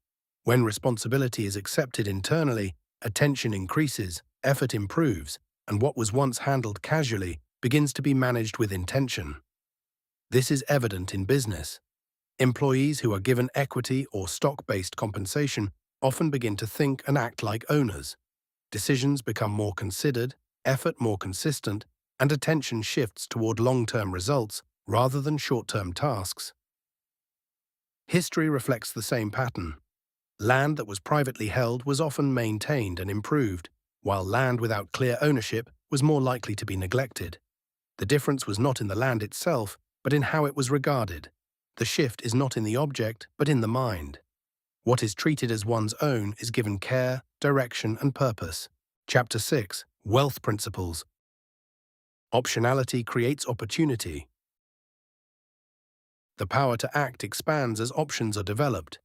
When responsibility is accepted internally, attention increases, effort improves, and what was once handled casually begins to be managed with intention. This is evident in business. Employees who are given equity or stock-based compensation often begin to think and act like owners. Decisions become more considered, effort more consistent, and attention shifts toward long-term results rather than short-term tasks. History reflects the same pattern. Land that was privately held was often maintained and improved, while land without clear ownership was more likely to be neglected. The difference was not in the land itself, but in how it was regarded. The shift is not in the object, but in the mind. What is treated as one's own is given care, direction, and purpose. Chapter 6. Wealth Principles. Optionality creates opportunity. The power to act expands as options are developed.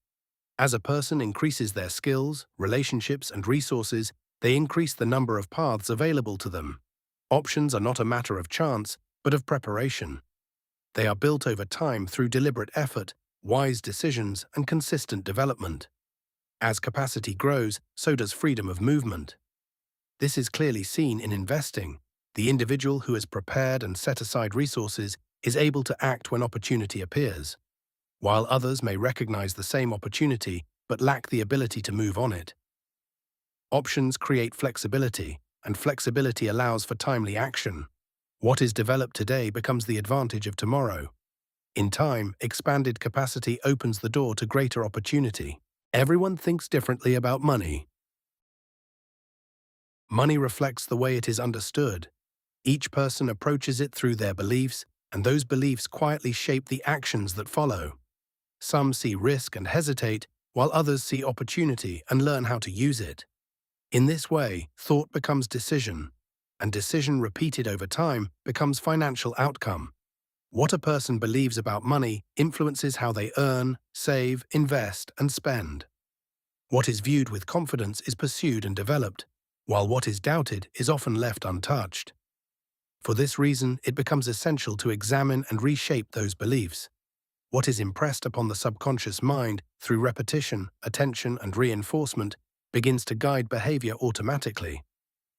As a person increases their skills, relationships, and resources, they increase the number of paths available to them. Options are not a matter of chance, but of preparation. They are built over time through deliberate effort, wise decisions, and consistent development. As capacity grows, so does freedom of movement. This is clearly seen in investing. The individual who has prepared and set aside resources is able to act when opportunity appears, while others may recognize the same opportunity but lack the ability to move on it. Options create flexibility, and flexibility allows for timely action. What is developed today becomes the advantage of tomorrow. In time, expanded capacity opens the door to greater opportunity. Everyone thinks differently about money. Money reflects the way it is understood. Each person approaches it through their beliefs, and those beliefs quietly shape the actions that follow. Some see risk and hesitate, while others see opportunity and learn how to use it. In this way, thought becomes decision, and decision repeated over time becomes financial outcome. What a person believes about money influences how they earn, save, invest, and spend. What is viewed with confidence is pursued and developed, while what is doubted is often left untouched. For this reason, it becomes essential to examine and reshape those beliefs. What is impressed upon the subconscious mind through repetition, attention, and reinforcement begins to guide behavior automatically.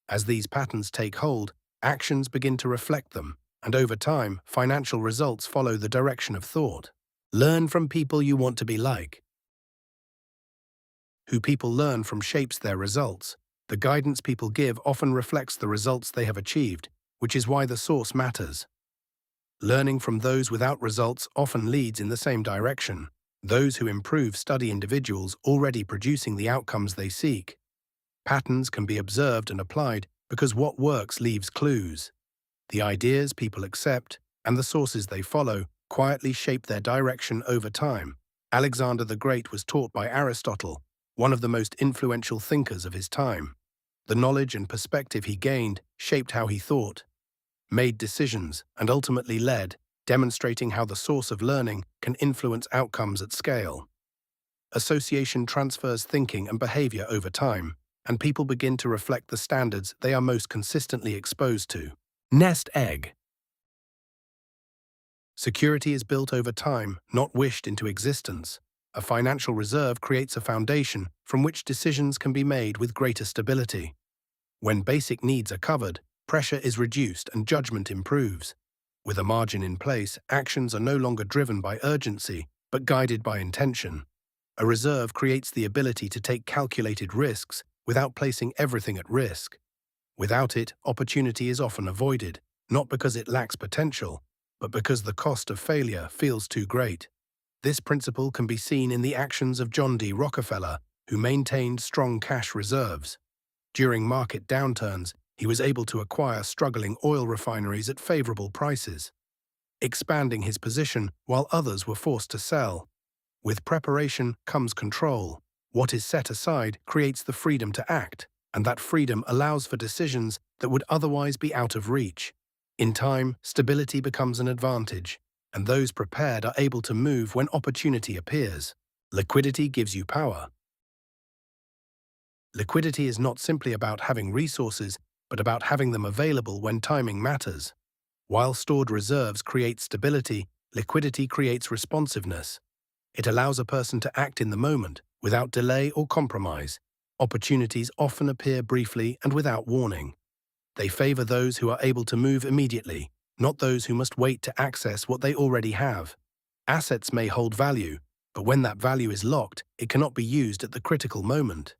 As these patterns take hold, actions begin to reflect them. And over time, financial results follow the direction of thought. Learn from people you want to be like. Who people learn from shapes their results. The guidance people give often reflects the results they have achieved, which is why the source matters. Learning from those without results often leads in the same direction. Those who improve study individuals already producing the outcomes they seek. Patterns can be observed and applied because what works leaves clues. The ideas people accept and the sources they follow quietly shape their direction over time. Alexander the Great was taught by Aristotle, one of the most influential thinkers of his time. The knowledge and perspective he gained shaped how he thought, made decisions, and ultimately led, demonstrating how the source of learning can influence outcomes at scale. Association transfers thinking and behavior over time, and people begin to reflect the standards they are most consistently exposed to. Nest egg. Security is built over time, not wished into existence. A financial reserve creates a foundation from which decisions can be made with greater stability. When basic needs are covered, pressure is reduced and judgment improves. With a margin in place, actions are no longer driven by urgency, but guided by intention. A reserve creates the ability to take calculated risks without placing everything at risk. Without it, opportunity is often avoided, not because it lacks potential, but because the cost of failure feels too great. This principle can be seen in the actions of John D. Rockefeller, who maintained strong cash reserves. During market downturns, he was able to acquire struggling oil refineries at favorable prices, expanding his position while others were forced to sell. With preparation comes control. What is set aside creates the freedom to act, and that freedom allows for decisions that would otherwise be out of reach. In time, stability becomes an advantage, and those prepared are able to move when opportunity appears. Liquidity gives you power. Liquidity is not simply about having resources, but about having them available when timing matters. While stored reserves create stability, liquidity creates responsiveness. It allows a person to act in the moment, without delay or compromise. Opportunities often appear briefly and without warning. They favor those who are able to move immediately, not those who must wait to access what they already have. Assets may hold value, but when that value is locked, it cannot be used at the critical moment.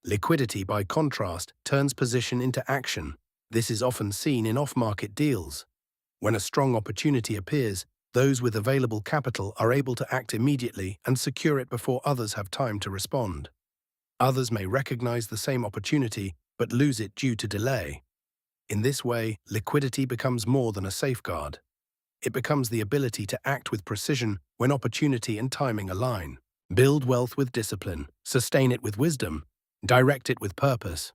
Liquidity, by contrast, turns position into action. This is often seen in off-market deals. When a strong opportunity appears, those with available capital are able to act immediately and secure it before others have time to respond. Others may recognize the same opportunity but lose it due to delay. In this way, liquidity becomes more than a safeguard. It becomes the ability to act with precision when opportunity and timing align. Build wealth with discipline, sustain it with wisdom, direct it with purpose.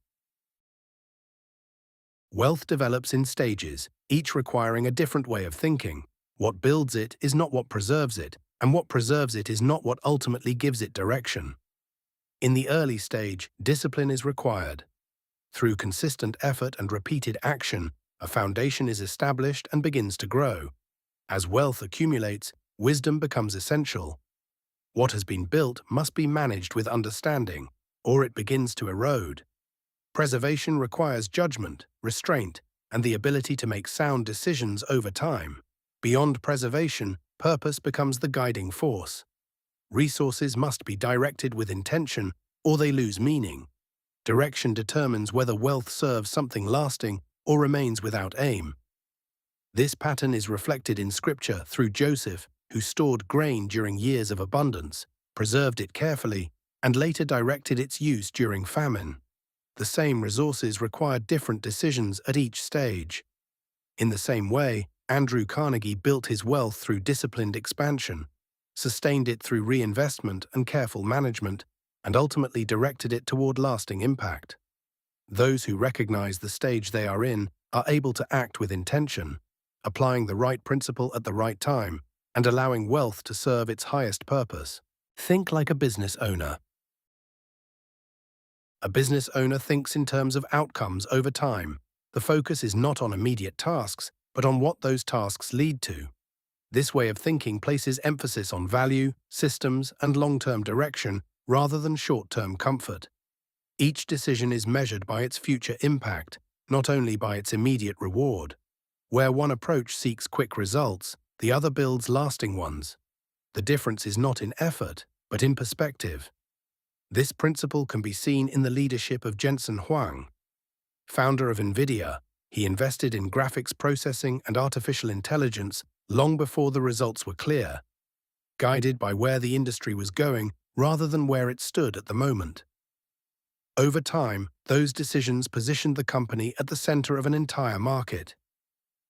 Wealth develops in stages, each requiring a different way of thinking. What builds it is not what preserves it, and what preserves it is not what ultimately gives it direction. In the early stage, discipline is required. Through consistent effort and repeated action, a foundation is established and begins to grow. As wealth accumulates, wisdom becomes essential. What has been built must be managed with understanding, or it begins to erode. Preservation requires judgment, restraint, and the ability to make sound decisions over time. Beyond preservation, purpose becomes the guiding force. Resources must be directed with intention, or they lose meaning. Direction determines whether wealth serves something lasting or remains without aim. This pattern is reflected in Scripture through Joseph, who stored grain during years of abundance, preserved it carefully, and later directed its use during famine. The same resources required different decisions at each stage. In the same way, Andrew Carnegie built his wealth through disciplined expansion, sustained it through reinvestment and careful management, and ultimately directed it toward lasting impact. Those who recognize the stage they are in are able to act with intention, applying the right principle at the right time, and allowing wealth to serve its highest purpose. Think like a business owner. A business owner thinks in terms of outcomes over time. The focus is not on immediate tasks, but on what those tasks lead to. This way of thinking places emphasis on value, systems, and long-term direction rather than short-term comfort. Each decision is measured by its future impact, not only by its immediate reward. Where one approach seeks quick results, the other builds lasting ones. The difference is not in effort, but in perspective. This principle can be seen in the leadership of Jensen Huang. Founder of NVIDIA, he invested in graphics processing and artificial intelligence long before the results were clear, guided by where the industry was going rather than where it stood at the moment. Over time, those decisions positioned the company at the center of an entire market.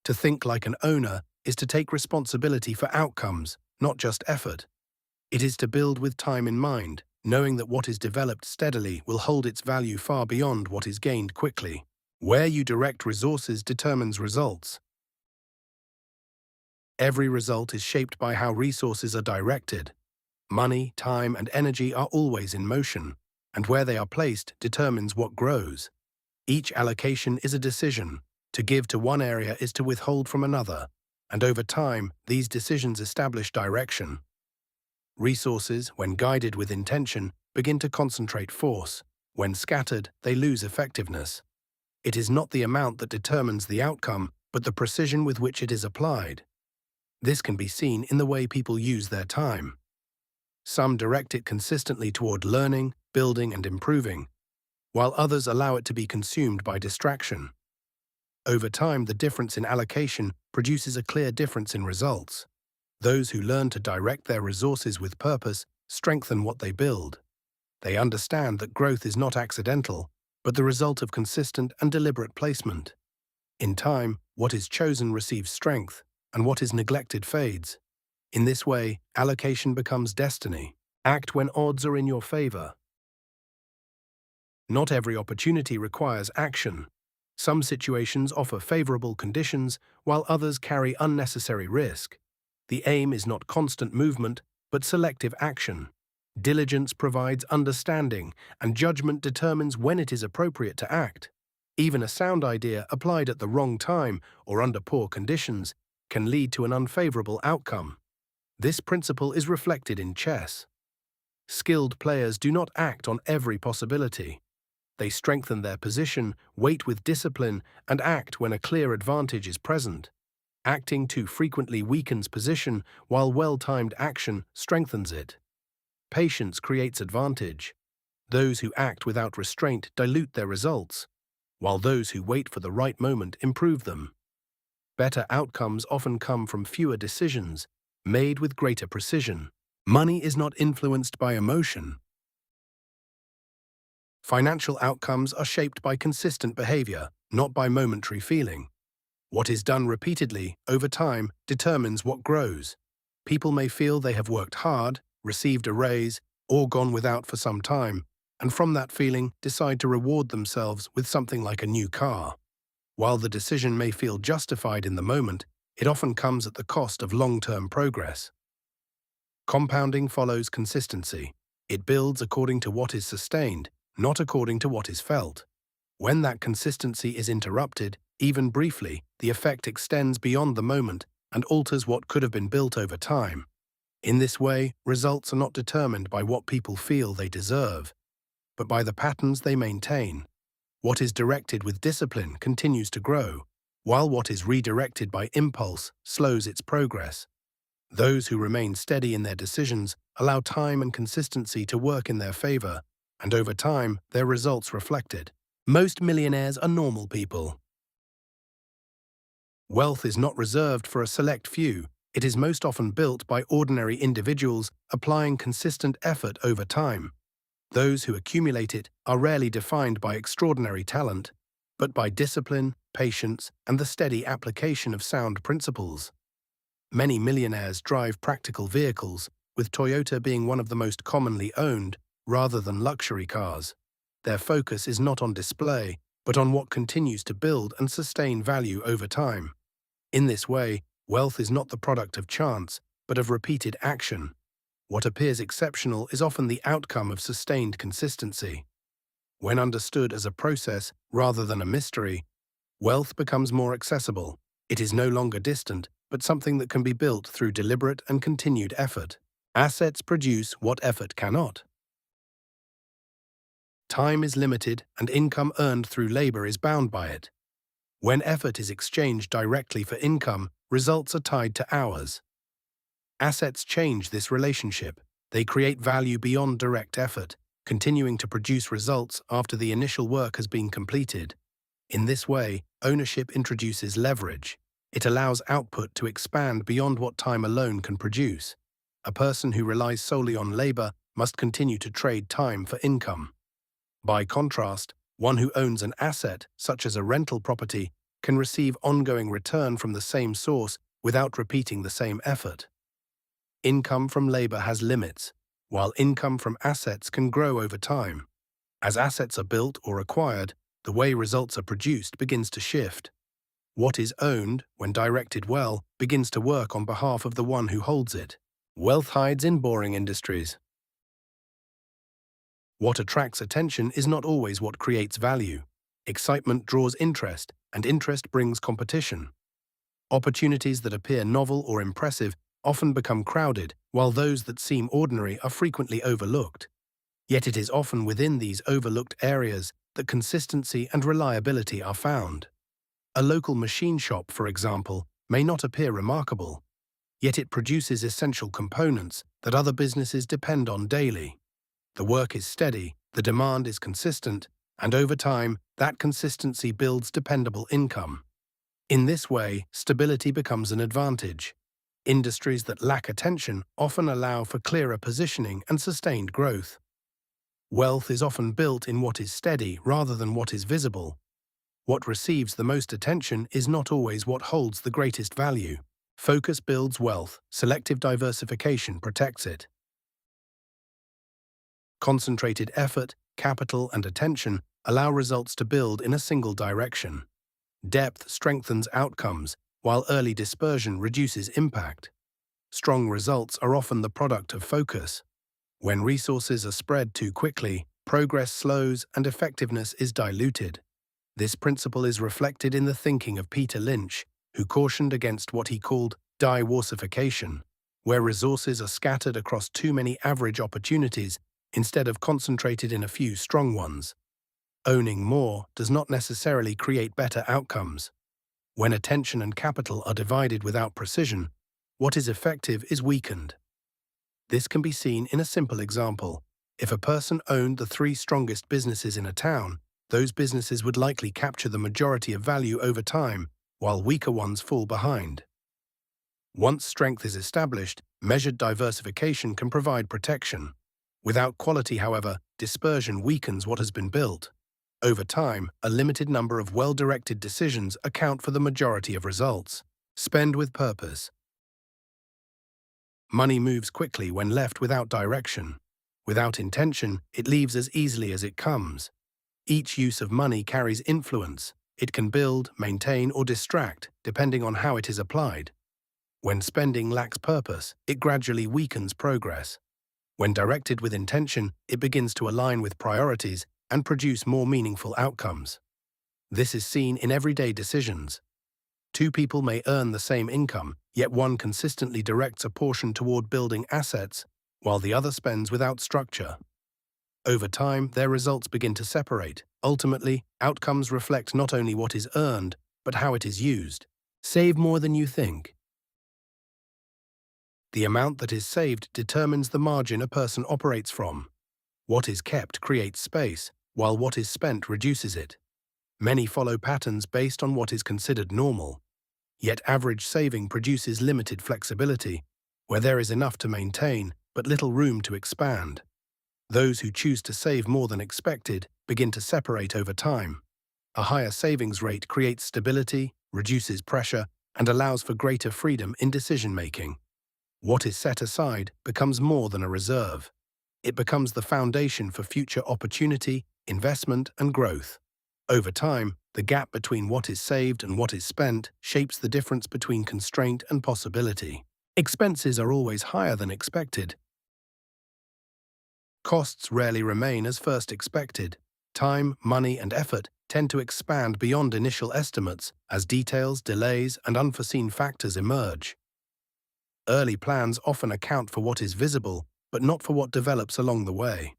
To think like an owner is to take responsibility for outcomes, not just effort. It is to build with time in mind, knowing that what is developed steadily will hold its value far beyond what is gained quickly. Where you direct resources determines results. Every result is shaped by how resources are directed. Money, time, and energy are always in motion, and where they are placed determines what grows. Each allocation is a decision. To give to one area is to withhold from another, and over time, these decisions establish direction. Resources, when guided with intention, begin to concentrate force. When scattered, they lose effectiveness. It is not the amount that determines the outcome, but the precision with which it is applied. This can be seen in the way people use their time. Some direct it consistently toward learning, building, and improving, while others allow it to be consumed by distraction. Over time, the difference in allocation produces a clear difference in results. Those who learn to direct their resources with purpose strengthen what they build. They understand that growth is not accidental, but the result of consistent and deliberate placement. In time, what is chosen receives strength, and what is neglected fades. In this way, allocation becomes destiny. Act when odds are in your favor. Not every opportunity requires action. Some situations offer favorable conditions, while others carry unnecessary risk. The aim is not constant movement, but selective action. Diligence provides understanding, and judgment determines when it is appropriate to act. Even a sound idea applied at the wrong time or under poor conditions can lead to an unfavorable outcome. This principle is reflected in chess. Skilled players do not act on every possibility. They strengthen their position, wait with discipline, and act when a clear advantage is present. Acting too frequently weakens position, while well-timed action strengthens it. Patience creates advantage. Those who act without restraint dilute their results, while those who wait for the right moment improve them. Better outcomes often come from fewer decisions, made with greater precision. Money is not influenced by emotion. Financial outcomes are shaped by consistent behavior, not by momentary feeling. What is done repeatedly, over time, determines what grows. People may feel they have worked hard, received a raise, or gone without for some time, and from that feeling decide to reward themselves with something like a new car. While the decision may feel justified in the moment, it often comes at the cost of long-term progress. Compounding follows consistency. It builds according to what is sustained, not according to what is felt. When that consistency is interrupted, even briefly, the effect extends beyond the moment and alters what could have been built over time. In this way, results are not determined by what people feel they deserve, but by the patterns they maintain. What is directed with discipline continues to grow, while what is redirected by impulse slows its progress. Those who remain steady in their decisions allow time and consistency to work in their favor, and over time, their results reflect it. Most millionaires are normal people. Wealth is not reserved for a select few. It is most often built by ordinary individuals applying consistent effort over time. Those who accumulate it are rarely defined by extraordinary talent, but by discipline, patience, and the steady application of sound principles. Many millionaires drive practical vehicles, with Toyota being one of the most commonly owned, rather than luxury cars. Their focus is not on display, but on what continues to build and sustain value over time. In this way, wealth is not the product of chance, but of repeated action. What appears exceptional is often the outcome of sustained consistency. When understood as a process rather than a mystery, wealth becomes more accessible. It is no longer distant, but something that can be built through deliberate and continued effort. Assets produce what effort cannot. Time is limited, and income earned through labor is bound by it. When effort is exchanged directly for income, results are tied to hours. Assets change this relationship. They create value beyond direct effort, continuing to produce results after the initial work has been completed. In this way, ownership introduces leverage. It allows output to expand beyond what time alone can produce. A person who relies solely on labor must continue to trade time for income. By contrast, one who owns an asset, such as a rental property, can receive ongoing return from the same source without repeating the same effort. Income from labor has limits, while income from assets can grow over time. As assets are built or acquired, the way results are produced begins to shift. What is owned, when directed well, begins to work on behalf of the one who holds it. Wealth hides in boring industries. What attracts attention is not always what creates value. Excitement draws interest, and interest brings competition. Opportunities that appear novel or impressive often become crowded, while those that seem ordinary are frequently overlooked. Yet it is often within these overlooked areas that consistency and reliability are found. A local machine shop, for example, may not appear remarkable, yet it produces essential components that other businesses depend on daily. The work is steady, the demand is consistent, and over time, that consistency builds dependable income. In this way, stability becomes an advantage. Industries that lack attention often allow for clearer positioning and sustained growth. Wealth is often built in what is steady rather than what is visible. What receives the most attention is not always what holds the greatest value. Focus builds wealth, selective diversification protects it. Concentrated effort, capital, and attention allow results to build in a single direction. Depth strengthens outcomes, while early dispersion reduces impact. Strong results are often the product of focus. When resources are spread too quickly, progress slows and effectiveness is diluted. This principle is reflected in the thinking of Peter Lynch, who cautioned against what he called diversification, where resources are scattered across too many average opportunities instead of concentrated in a few strong ones. Owning more does not necessarily create better outcomes. When attention and capital are divided without precision, what is effective is weakened. This can be seen in a simple example. If a person owned the 3 strongest businesses in a town, those businesses would likely capture the majority of value over time, while weaker ones fall behind. Once strength is established, measured diversification can provide protection. Without quality, however, dispersion weakens what has been built. Over time, a limited number of well-directed decisions account for the majority of results. Spend with purpose. Money moves quickly when left without direction. Without intention, it leaves as easily as it comes. Each use of money carries influence. It can build, maintain, or distract, depending on how it is applied. When spending lacks purpose, it gradually weakens progress. When directed with intention, it begins to align with priorities and produce more meaningful outcomes. This is seen in everyday decisions. 2 people may earn the same income, yet one consistently directs a portion toward building assets, while the other spends without structure. Over time, their results begin to separate. Ultimately, outcomes reflect not only what is earned, but how it is used. Save more than you think. The amount that is saved determines the margin a person operates from. What is kept creates space, while what is spent reduces it. Many follow patterns based on what is considered normal. Yet average saving produces limited flexibility, where there is enough to maintain, but little room to expand. Those who choose to save more than expected begin to separate over time. A higher savings rate creates stability, reduces pressure, and allows for greater freedom in decision-making. What is set aside becomes more than a reserve. It becomes the foundation for future opportunity, investment, and growth. Over time, the gap between what is saved and what is spent shapes the difference between constraint and possibility. Expenses are always higher than expected. Costs rarely remain as first expected. Time, money, and effort tend to expand beyond initial estimates as details, delays, and unforeseen factors emerge. Early plans often account for what is visible, but not for what develops along the way.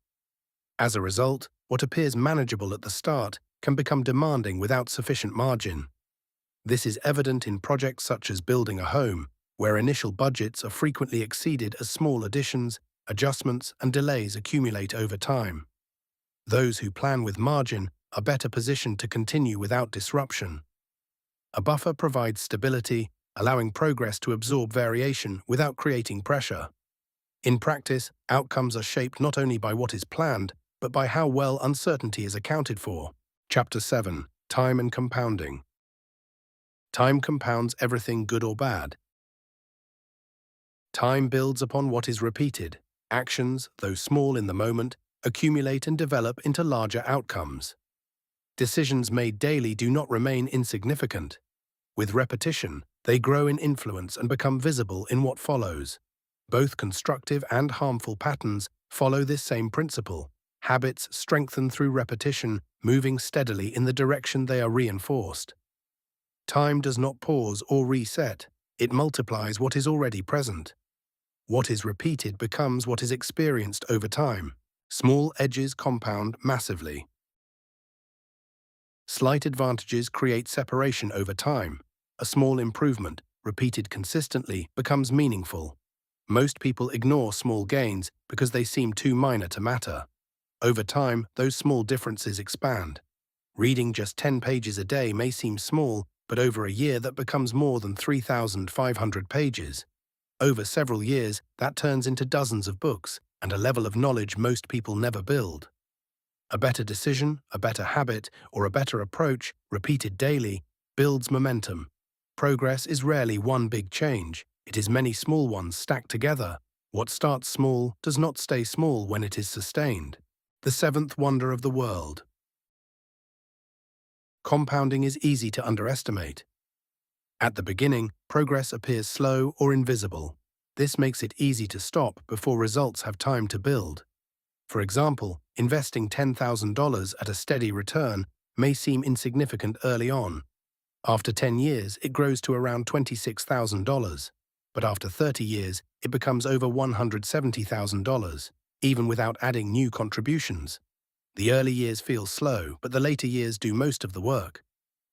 As a result, what appears manageable at the start can become demanding without sufficient margin. This is evident in projects such as building a home, where initial budgets are frequently exceeded as small additions, adjustments, and delays accumulate over time. Those who plan with margin are better positioned to continue without disruption. A buffer provides stability, allowing progress to absorb variation without creating pressure. In practice, outcomes are shaped not only by what is planned, but by how well uncertainty is accounted for. Chapter 7. Time and Compounding. Time compounds everything good or bad. Time builds upon what is repeated. Actions, though small in the moment, accumulate and develop into larger outcomes. Decisions made daily do not remain insignificant. With repetition, they grow in influence and become visible in what follows. Both constructive and harmful patterns follow this same principle. Habits strengthen through repetition, moving steadily in the direction they are reinforced. Time does not pause or reset. It multiplies what is already present. What is repeated becomes what is experienced over time. Small edges compound massively. Slight advantages create separation over time. A small improvement, repeated consistently, becomes meaningful. Most people ignore small gains because they seem too minor to matter. Over time, those small differences expand. Reading just 10 pages a day may seem small, but over a year that becomes more than 3,500 pages. Over several years, that turns into dozens of books and a level of knowledge most people never build. A better decision, a better habit, or a better approach, repeated daily, builds momentum. Progress is rarely one big change. It is many small ones stacked together. What starts small does not stay small when it is sustained. The seventh wonder of the world. Compounding is easy to underestimate. At the beginning, progress appears slow or invisible. This makes it easy to stop before results have time to build. For example, investing $10,000 at a steady return may seem insignificant early on. After 10 years, it grows to around $26,000. But after 30 years, it becomes over $170,000, even without adding new contributions. The early years feel slow, but the later years do most of the work.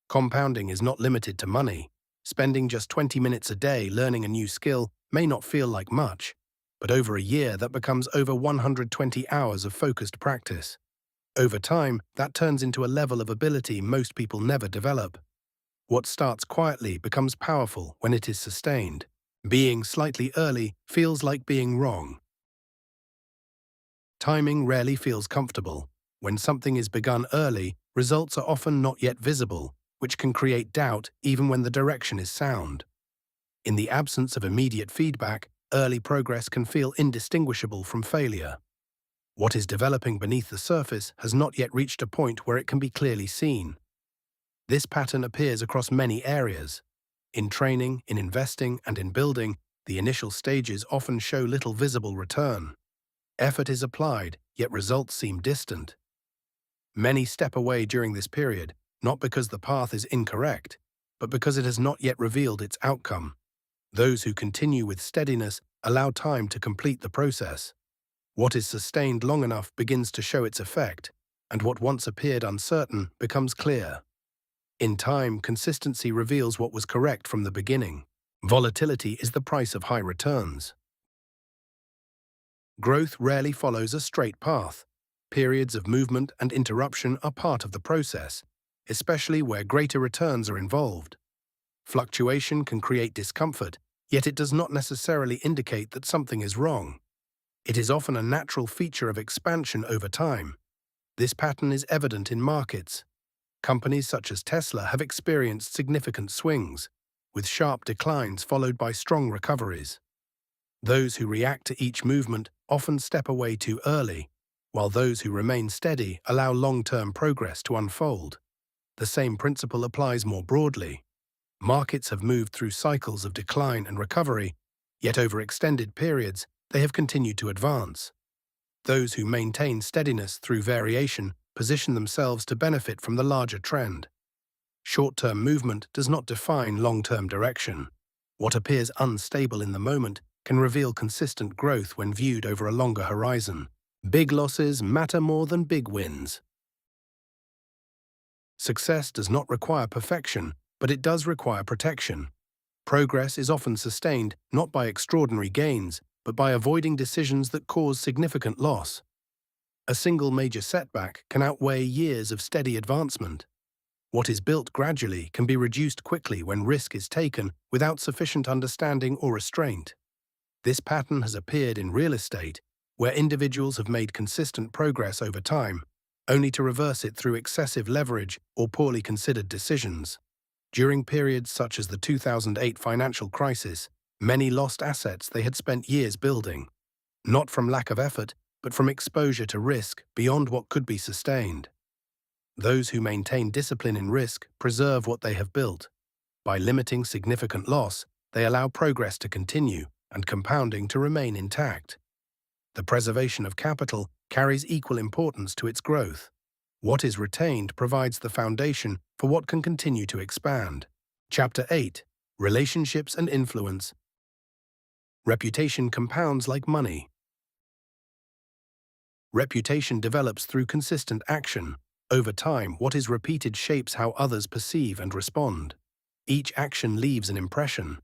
Compounding is not limited to money. Spending just 20 minutes a day learning a new skill may not feel like much, but over a year that becomes over 120 hours of focused practice. Over time, that turns into a level of ability most people never develop. What starts quietly becomes powerful when it is sustained. Being slightly early feels like being wrong. Timing rarely feels comfortable. When something is begun early, results are often not yet visible, which can create doubt even when the direction is sound. In the absence of immediate feedback, early progress can feel indistinguishable from failure. What is developing beneath the surface has not yet reached a point where it can be clearly seen. This pattern appears across many areas. In training, in investing, and in building, the initial stages often show little visible return. Effort is applied, yet results seem distant. Many step away during this period, not because the path is incorrect, but because it has not yet revealed its outcome. Those who continue with steadiness allow time to complete the process. What is sustained long enough begins to show its effect, and what once appeared uncertain becomes clear. In time, consistency reveals what was correct from the beginning. Volatility is the price of high returns. Growth rarely follows a straight path. Periods of movement and interruption are part of the process, especially where greater returns are involved. Fluctuation can create discomfort, yet it does not necessarily indicate that something is wrong. It is often a natural feature of expansion over time. This pattern is evident in markets. Companies such as Tesla have experienced significant swings, with sharp declines followed by strong recoveries. Those who react to each movement often step away too early, while those who remain steady allow long-term progress to unfold. The same principle applies more broadly. Markets have moved through cycles of decline and recovery, yet over extended periods, they have continued to advance. Those who maintain steadiness through variation position themselves to benefit from the larger trend. Short-term movement does not define long-term direction. What appears unstable in the moment can reveal consistent growth when viewed over a longer horizon. Big losses matter more than big wins. Success does not require perfection, but it does require protection. Progress is often sustained not by extraordinary gains, but by avoiding decisions that cause significant loss. A single major setback can outweigh years of steady advancement. What is built gradually can be reduced quickly when risk is taken without sufficient understanding or restraint. This pattern has appeared in real estate, where individuals have made consistent progress over time, only to reverse it through excessive leverage or poorly considered decisions. During periods such as the 2008 financial crisis, many lost assets they had spent years building, not from lack of effort, but from exposure to risk beyond what could be sustained. Those who maintain discipline in risk preserve what they have built. By limiting significant loss, they allow progress to continue and compounding to remain intact. The preservation of capital carries equal importance to its growth. What is retained provides the foundation for what can continue to expand. Chapter 8. Relationships and Influence. Reputation compounds like money. Reputation develops through consistent action. Over time, what is repeated shapes how others perceive and respond. Each action leaves an impression.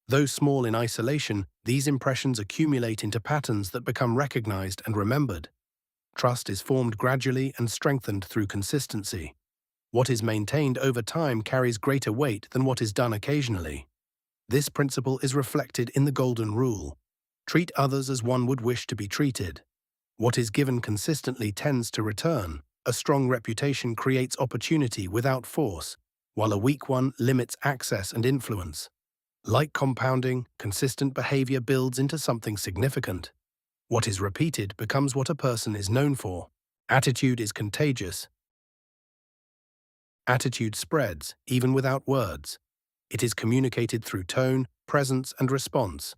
Though small in isolation, these impressions accumulate into patterns that become recognized and remembered. Trust is formed gradually and strengthened through consistency. What is maintained over time carries greater weight than what is done occasionally. This principle is reflected in the Golden Rule. Treat others as one would wish to be treated. What is given consistently tends to return. A strong reputation creates opportunity without force, while a weak one limits access and influence. Like compounding, consistent behavior builds into something significant. What is repeated becomes what a person is known for. Attitude is contagious. Attitude spreads, even without words. It is communicated through tone, presence, and response.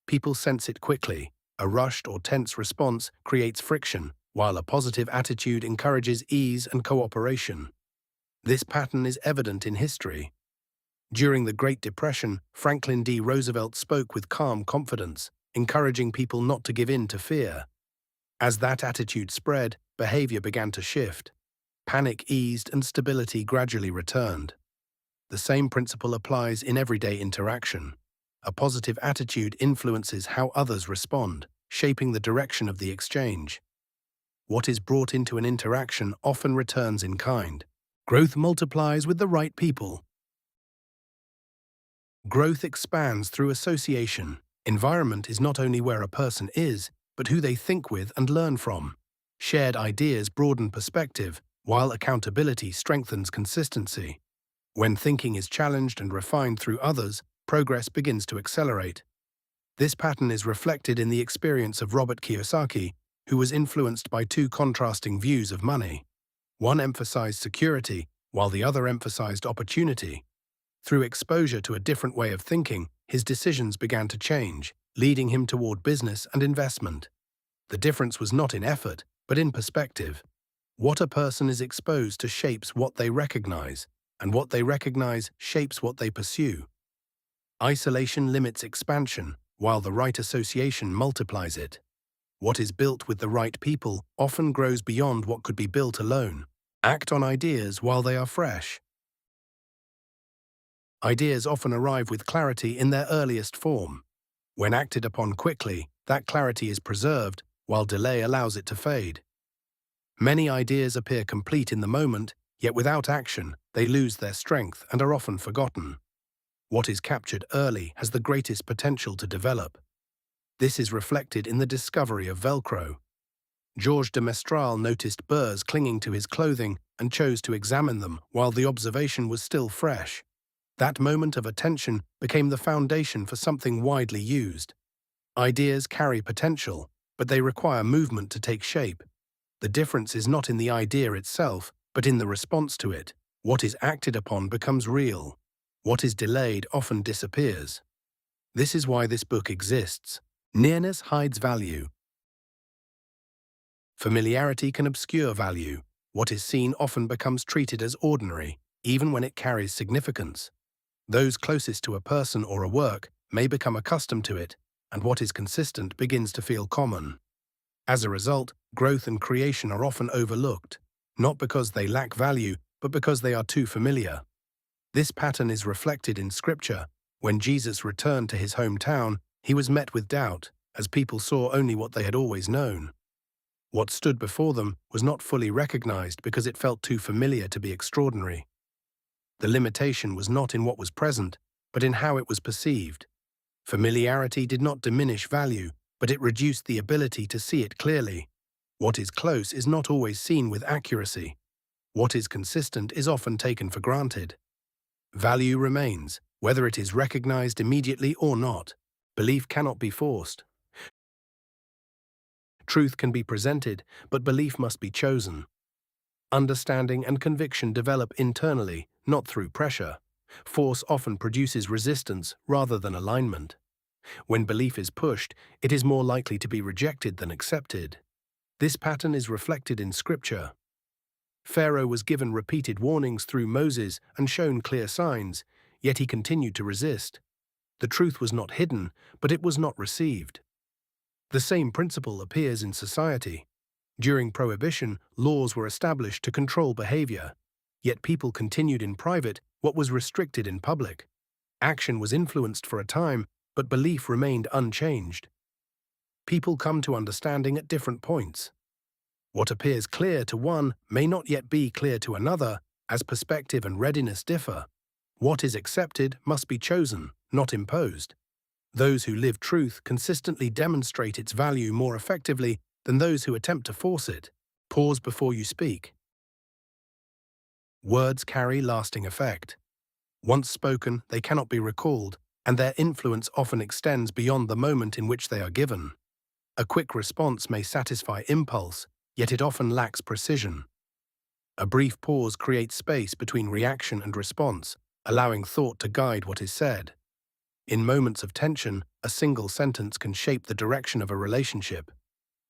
People sense it quickly. A rushed or tense response creates friction, while a positive attitude encourages ease and cooperation. This pattern is evident in history. During the Great Depression, Franklin D. Roosevelt spoke with calm confidence, encouraging people not to give in to fear. As that attitude spread, behavior began to shift. Panic eased and stability gradually returned. The same principle applies in everyday interaction. A positive attitude influences how others respond, shaping the direction of the exchange. What is brought into an interaction often returns in kind. Growth multiplies with the right people. Growth expands through association. Environment is not only where a person is, but who they think with and learn from. Shared ideas broaden perspective, while accountability strengthens consistency. When thinking is challenged and refined through others, progress begins to accelerate. This pattern is reflected in the experience of Robert Kiyosaki, who was influenced by two contrasting views of money. One emphasized security, while the other emphasized opportunity. Through exposure to a different way of thinking, his decisions began to change, leading him toward business and investment. The difference was not in effort, but in perspective. What a person is exposed to shapes what they recognize, and what they recognize shapes what they pursue. Isolation limits expansion, while the right association multiplies it. What is built with the right people often grows beyond what could be built alone. Act on ideas while they are fresh. Ideas often arrive with clarity in their earliest form. When acted upon quickly, that clarity is preserved, while delay allows it to fade. Many ideas appear complete in the moment, yet without action, they lose their strength and are often forgotten. What is captured early has the greatest potential to develop. This is reflected in the discovery of Velcro. Georges de Mestral noticed burrs clinging to his clothing and chose to examine them while the observation was still fresh. That moment of attention became the foundation for something widely used. Ideas carry potential, but they require movement to take shape. The difference is not in the idea itself, but in the response to it. What is acted upon becomes real. What is delayed often disappears. This is why this book exists. Nearness hides value. Familiarity can obscure value. What is seen often becomes treated as ordinary, even when it carries significance. Those closest to a person or a work may become accustomed to it, and what is consistent begins to feel common. As a result, growth and creation are often overlooked, not because they lack value, but because they are too familiar. This pattern is reflected in Scripture. When Jesus returned to his hometown, he was met with doubt, as people saw only what they had always known. What stood before them was not fully recognized because it felt too familiar to be extraordinary. The limitation was not in what was present, but in how it was perceived. Familiarity did not diminish value, but it reduced the ability to see it clearly. What is close is not always seen with accuracy. What is consistent is often taken for granted. Value remains, whether it is recognized immediately or not. Belief cannot be forced. Truth can be presented, but belief must be chosen. Understanding and conviction develop internally, not through pressure. Force often produces resistance rather than alignment. When belief is pushed, it is more likely to be rejected than accepted. This pattern is reflected in Scripture. Pharaoh was given repeated warnings through Moses and shown clear signs, yet he continued to resist. The truth was not hidden, but it was not received. The same principle appears in society. During Prohibition, laws were established to control behavior, yet people continued in private what was restricted in public. Action was influenced for a time, but belief remained unchanged. People come to understanding at different points. What appears clear to one may not yet be clear to another, as perspective and readiness differ. What is accepted must be chosen, not imposed. Those who live truth consistently demonstrate its value more effectively than those who attempt to force it. Pause before you speak. Words carry lasting effect. Once spoken, they cannot be recalled, and their influence often extends beyond the moment in which they are given. A quick response may satisfy impulse, yet it often lacks precision. A brief pause creates space between reaction and response, allowing thought to guide what is said. In moments of tension, a single sentence can shape the direction of a relationship.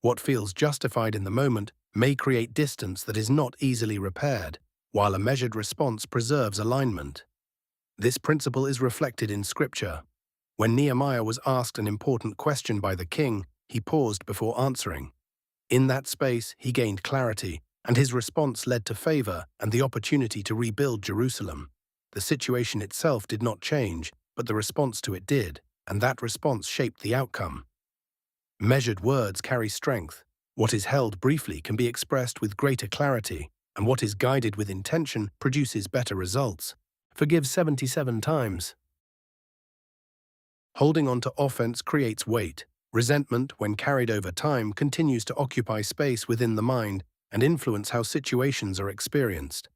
What feels justified in the moment may create distance that is not easily repaired, while a measured response preserves alignment. This principle is reflected in Scripture. When Nehemiah was asked an important question by the king, he paused before answering. In that space, he gained clarity, and his response led to favor and the opportunity to rebuild Jerusalem. The situation itself did not change, but the response to it did, and that response shaped the outcome. Measured words carry strength. What is held briefly can be expressed with greater clarity, and what is guided with intention produces better results. Forgive 77 times. Holding on to offense creates weight. Resentment, when carried over time, continues to occupy space within the mind and influence how situations are experienced.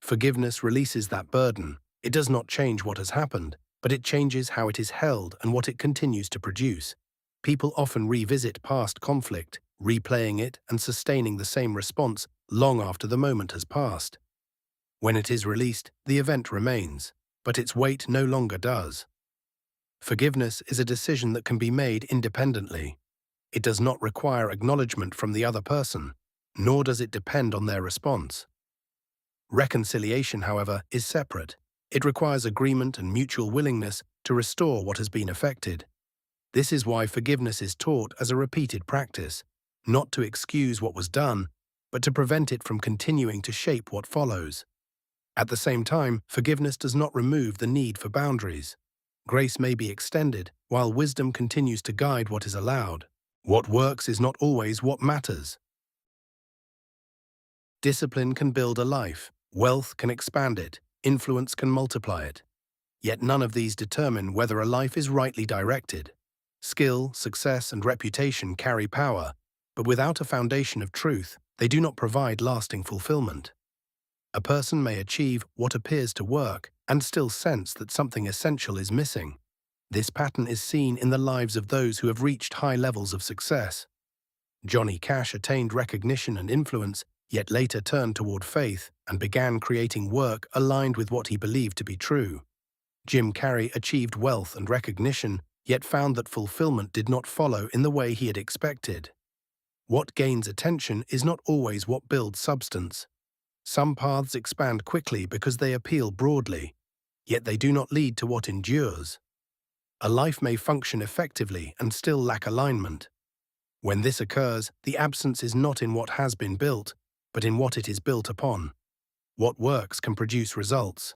Forgiveness releases that burden. It does not change what has happened, but it changes how it is held and what it continues to produce. People often revisit past conflict, replaying it and sustaining the same response long after the moment has passed. When it is released, the event remains, but its weight no longer does. Forgiveness is a decision that can be made independently. It does not require acknowledgement from the other person, nor does it depend on their response. Reconciliation, however, is separate. It requires agreement and mutual willingness to restore what has been affected. This is why forgiveness is taught as a repeated practice, not to excuse what was done, but to prevent it from continuing to shape what follows. At the same time, forgiveness does not remove the need for boundaries. Grace may be extended, while wisdom continues to guide what is allowed. What works is not always what matters. Discipline can build a life, wealth can expand it, influence can multiply it. Yet none of these determine whether a life is rightly directed. Skill, success, and reputation carry power, but without a foundation of truth, they do not provide lasting fulfillment. A person may achieve what appears to work and still sense that something essential is missing. This pattern is seen in the lives of those who have reached high levels of success. Johnny Cash attained recognition and influence, yet later turned toward faith and began creating work aligned with what he believed to be true. Jim Carrey achieved wealth and recognition, yet found that fulfillment did not follow in the way he had expected. What gains attention is not always what builds substance. Some paths expand quickly because they appeal broadly, yet they do not lead to what endures. A life may function effectively and still lack alignment. When this occurs, the absence is not in what has been built, but in what it is built upon. What works can produce results.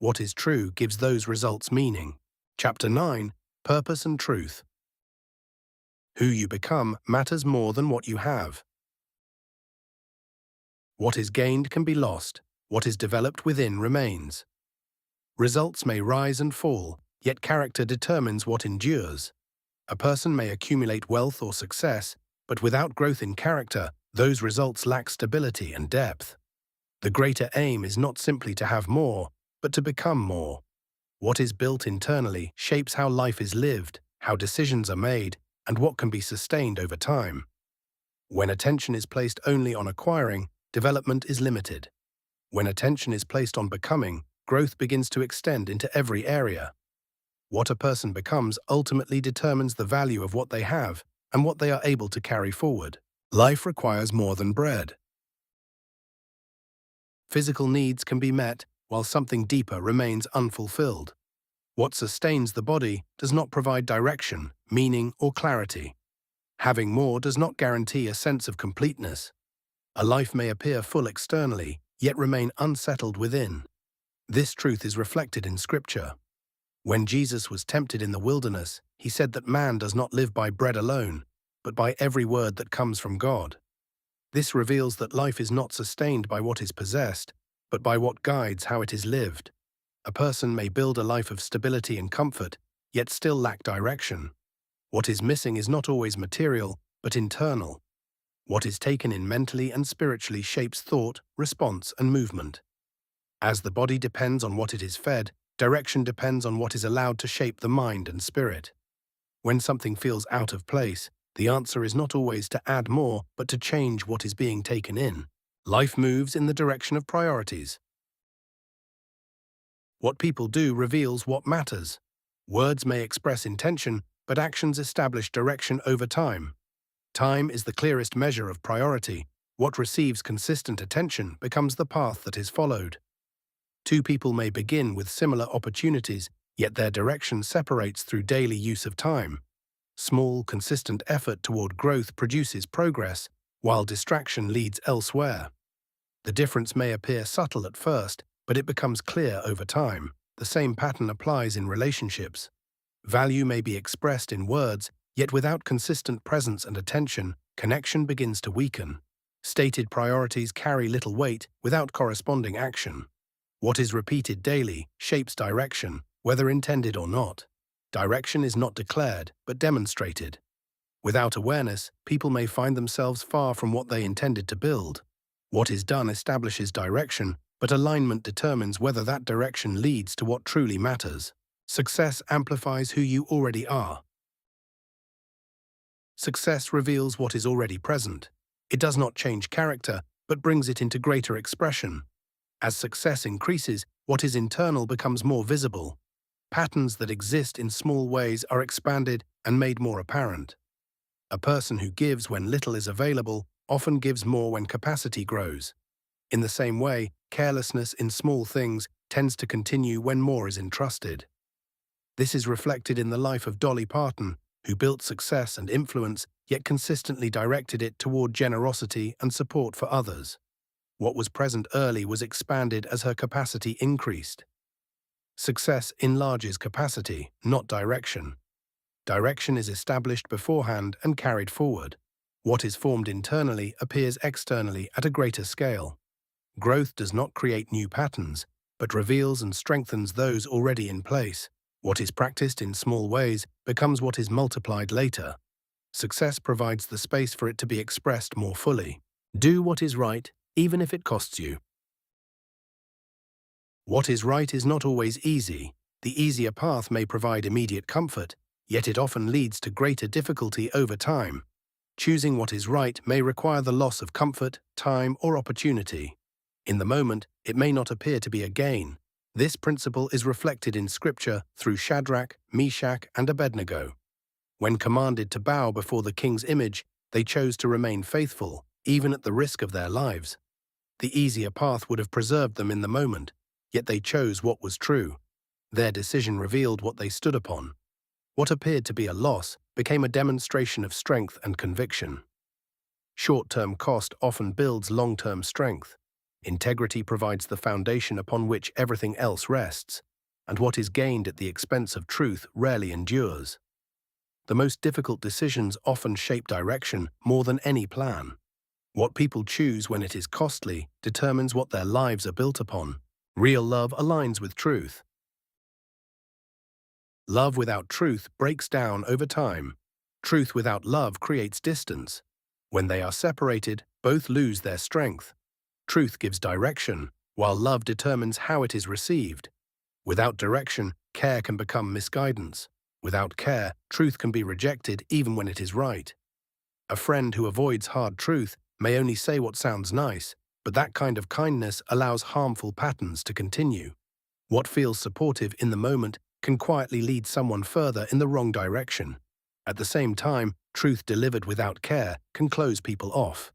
What is true gives those results meaning. Chapter 9. Purpose and Truth. Who you become matters more than what you have. What is gained can be lost. What is developed within remains. Results may rise and fall, yet character determines what endures. A person may accumulate wealth or success, but without growth in character, those results lack stability and depth. The greater aim is not simply to have more, but to become more. What is built internally shapes how life is lived, how decisions are made, and what can be sustained over time. When attention is placed only on acquiring, development is limited. When attention is placed on becoming, growth begins to extend into every area. What a person becomes ultimately determines the value of what they have and what they are able to carry forward. Life requires more than bread. Physical needs can be met, while something deeper remains unfulfilled. What sustains the body does not provide direction, meaning, or clarity. Having more does not guarantee a sense of completeness. A life may appear full externally, yet remain unsettled within. This truth is reflected in Scripture. When Jesus was tempted in the wilderness, he said that man does not live by bread alone, but by every word that comes from God. This reveals that life is not sustained by what is possessed, but by what guides how it is lived. A person may build a life of stability and comfort, yet still lack direction. What is missing is not always material, but internal. What is taken in mentally and spiritually shapes thought, response, and movement. As the body depends on what it is fed, direction depends on what is allowed to shape the mind and spirit. When something feels out of place, the answer is not always to add more, but to change what is being taken in. Life moves in the direction of priorities. What people do reveals what matters. Words may express intention, but actions establish direction over time. Time is the clearest measure of priority. What receives consistent attention becomes the path that is followed. Two people may begin with similar opportunities, yet their direction separates through daily use of time. Small, consistent effort toward growth produces progress, while distraction leads elsewhere. The difference may appear subtle at first, but it becomes clear over time. The same pattern applies in relationships. Value may be expressed in words, yet without consistent presence and attention, connection begins to weaken. Stated priorities carry little weight without corresponding action. What is repeated daily shapes direction, whether intended or not. Direction is not declared, but demonstrated. Without awareness, people may find themselves far from what they intended to build. What is done establishes direction, but alignment determines whether that direction leads to what truly matters. Success amplifies who you already are. Success reveals what is already present. It does not change character, but brings it into greater expression. As success increases, what is internal becomes more visible. Patterns that exist in small ways are expanded and made more apparent. A person who gives when little is available often gives more when capacity grows. In the same way, carelessness in small things tends to continue when more is entrusted. This is reflected in the life of Dolly Parton, who built success and influence, yet consistently directed it toward generosity and support for others. What was present early was expanded as her capacity increased. Success enlarges capacity, not direction. Direction is established beforehand and carried forward. What is formed internally appears externally at a greater scale. Growth does not create new patterns, but reveals and strengthens those already in place. What is practiced in small ways becomes what is multiplied later. Success provides the space for it to be expressed more fully. Do what is right, even if it costs you. What is right is not always easy. The easier path may provide immediate comfort, yet it often leads to greater difficulty over time. Choosing what is right may require the loss of comfort, time, or opportunity. In the moment, it may not appear to be a gain. This principle is reflected in Scripture through Shadrach, Meshach, and Abednego. When commanded to bow before the king's image, they chose to remain faithful, even at the risk of their lives. The easier path would have preserved them in the moment, yet they chose what was true. Their decision revealed what they stood upon. What appeared to be a loss became a demonstration of strength and conviction. Short-term cost often builds long-term strength. Integrity provides the foundation upon which everything else rests, and what is gained at the expense of truth rarely endures. The most difficult decisions often shape direction more than any plan. What people choose when it is costly determines what their lives are built upon. Real love aligns with truth. Love without truth breaks down over time. Truth without love creates distance. When they are separated, both lose their strength. Truth gives direction, while love determines how it is received. Without direction, care can become misguidance. Without care, truth can be rejected even when it is right. A friend who avoids hard truth may only say what sounds nice, but that kind of kindness allows harmful patterns to continue. What feels supportive in the moment can quietly lead someone further in the wrong direction. At the same time, truth delivered without care can close people off.